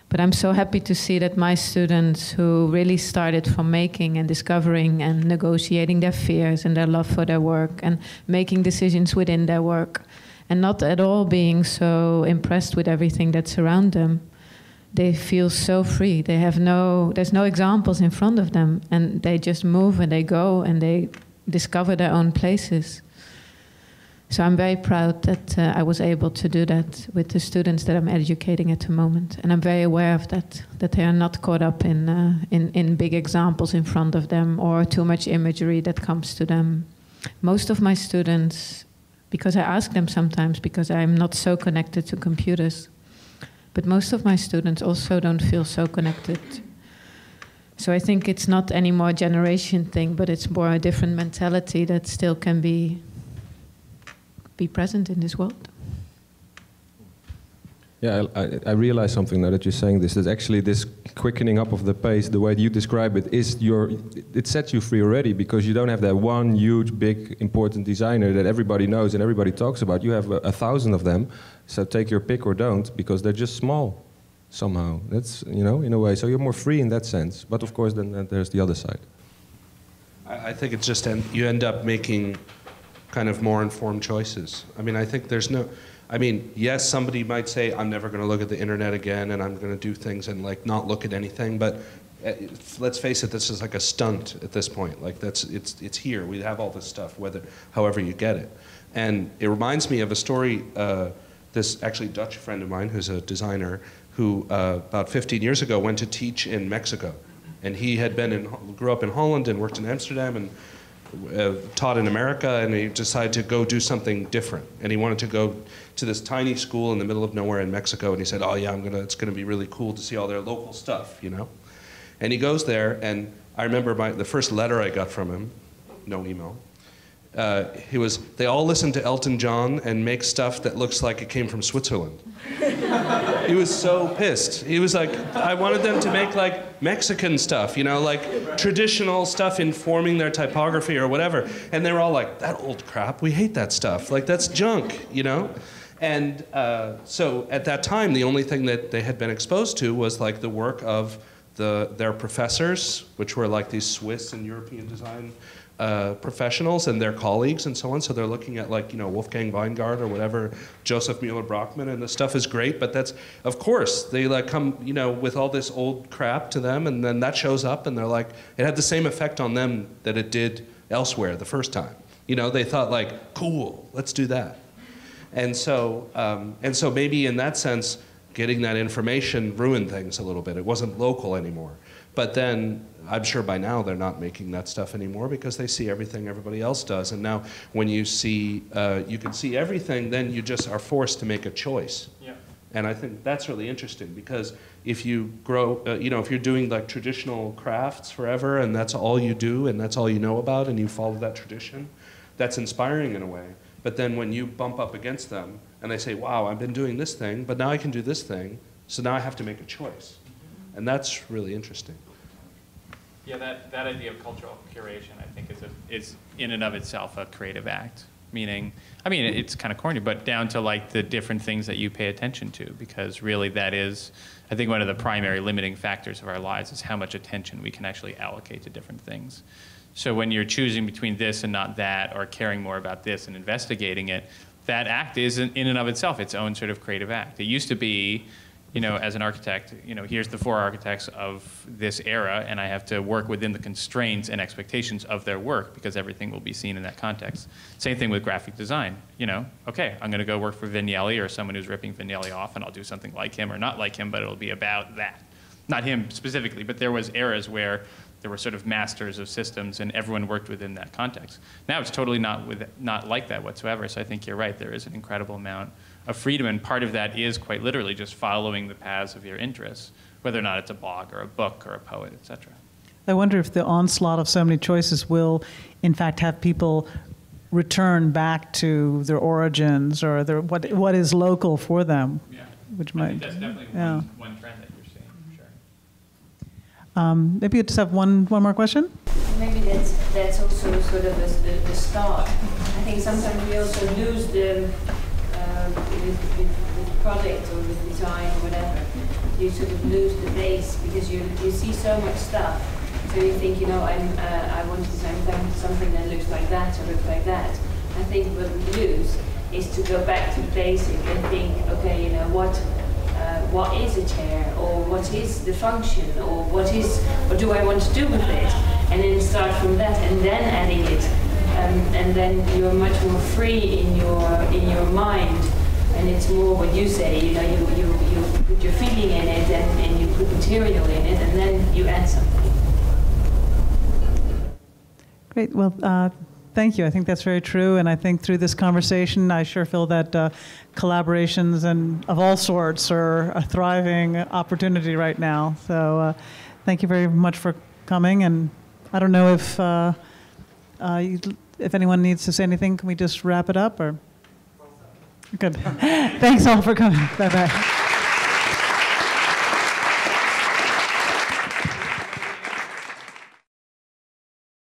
But I'm so happy to see that my students, who really started from making and discovering and negotiating their fears and their love for their work and making decisions within their work, and not at all being so impressed with everything that's around them, they feel so free. There's no examples in front of them, and they just move and they go and they discover their own places. So I'm very proud that I was able to do that with the students that I'm educating at the moment. And I'm very aware of that they are not caught up in big examples in front of them or too much imagery that comes to them. Most of my students, because I ask them sometimes, because I'm not so connected to computers, but most of my students also don't feel so connected. So I think it's not any more a generation thing, but it's more a different mentality that still can be present in this world. Yeah, I realize something now that you're saying this, that actually this quickening up of the pace, the way you describe it, it sets you free already, because you don't have that one huge, big, important designer that everybody knows and everybody talks about. You have 1,000 of them, so take your pick or don't, because they're just small somehow. That's, in a way, so you're more free in that sense. But of course, then there's the other side. I think it's just, you end up making kind of more informed choices. I mean, I think yes, somebody might say, I'm never going to look at the internet again, and I'm going to do things and like not look at anything, but let's face it, this is like a stunt at this point. Like it's here, we have all this stuff, however you get it. And it reminds me of a story, this actually Dutch friend of mine who's a designer, who about 15 years ago went to teach in Mexico. And he had grew up in Holland and worked in Amsterdam and taught in America, and he decided to go do something different. And he wanted to go to this tiny school in the middle of nowhere in Mexico, and he said, oh yeah, it's gonna be really cool to see all their local stuff, And he goes there, and I remember the first letter I got from him, no email, they all listen to Elton John and make stuff that looks like it came from Switzerland. He was so pissed. He was like, I wanted them to make like Mexican stuff, like traditional stuff informing their typography or whatever. And they were all like, that old crap, we hate that stuff. Like, that's junk, And so at that time, the only thing that they had been exposed to was like the work of their professors, which were like these Swiss and European design professionals and their colleagues and so on. So they're looking at like, Wolfgang Weingart or whatever, Joseph Mueller-Brockmann, and the stuff is great, but that's, of course, they like come, with all this old crap to them, and then that shows up and they're like, it had the same effect on them that it did elsewhere the first time. They thought like, cool, let's do that. And so maybe in that sense, getting that information ruined things a little bit. It wasn't local anymore. But then, I'm sure by now they're not making that stuff anymore because they see everything everybody else does. And now when you can see everything, then you just are forced to make a choice. Yeah. And I think that's really interesting, because if you grow, if you're doing like traditional crafts forever and that's all you do and that's all you know about and you follow that tradition, that's inspiring in a way. But then when you bump up against them and they say, wow, I've been doing this thing, but now I can do this thing, so now I have to make a choice. And that's really interesting. Yeah, that idea of cultural curation, I think, is in and of itself a creative act. Meaning, it's kind of corny, but down to like the different things that you pay attention to, because really that is, I think, one of the primary limiting factors of our lives is how much attention we can actually allocate to different things. So when you're choosing between this and not that, or caring more about this and investigating it, that act is in and of itself its own sort of creative act. It used to be, as an architect, here's the 4 architects of this era, and I have to work within the constraints and expectations of their work because everything will be seen in that context. Same thing with graphic design. Okay, I'm going to go work for Vignelli or someone who's ripping Vignelli off, and I'll do something like him or not like him, but it'll be about that. Not him specifically, but there was eras where there were sort of masters of systems, and everyone worked within that context. Now it's totally not like that whatsoever. So I think you're right. There is an incredible amount of freedom, and part of that is quite literally just following the paths of your interests, whether or not it's a blog or a book or a poet, etc. I wonder if the onslaught of so many choices will, in fact, have people return back to their origins or what is local for them. Yeah. which I might, think that's definitely yeah. one trend that you're seeing, for sure. Maybe you just have one more question? Maybe that's also sort of the start. I think sometimes we also lose the with project or with design or whatever. You sort of lose the base because you see so much stuff. So you think, you know, I want to design something that looks like that or looks like that. I think what we lose is to go back to the basic and think, okay, you know, what is a chair, or what is the function, or what do I want to do with it, and then start from that, and then adding it, and then you're much more free in your mind, and it's more what you say, you know, you put your feeling in it, and you put material in it, and then you add something. Great. Well, thank you. I think that's very true. And I think through this conversation, I sure feel that collaborations and of all sorts are a thriving opportunity right now. So thank you very much for coming. And I don't know if anyone needs to say anything. Can we just wrap it up? Or good. Thanks all for coming. Bye-bye.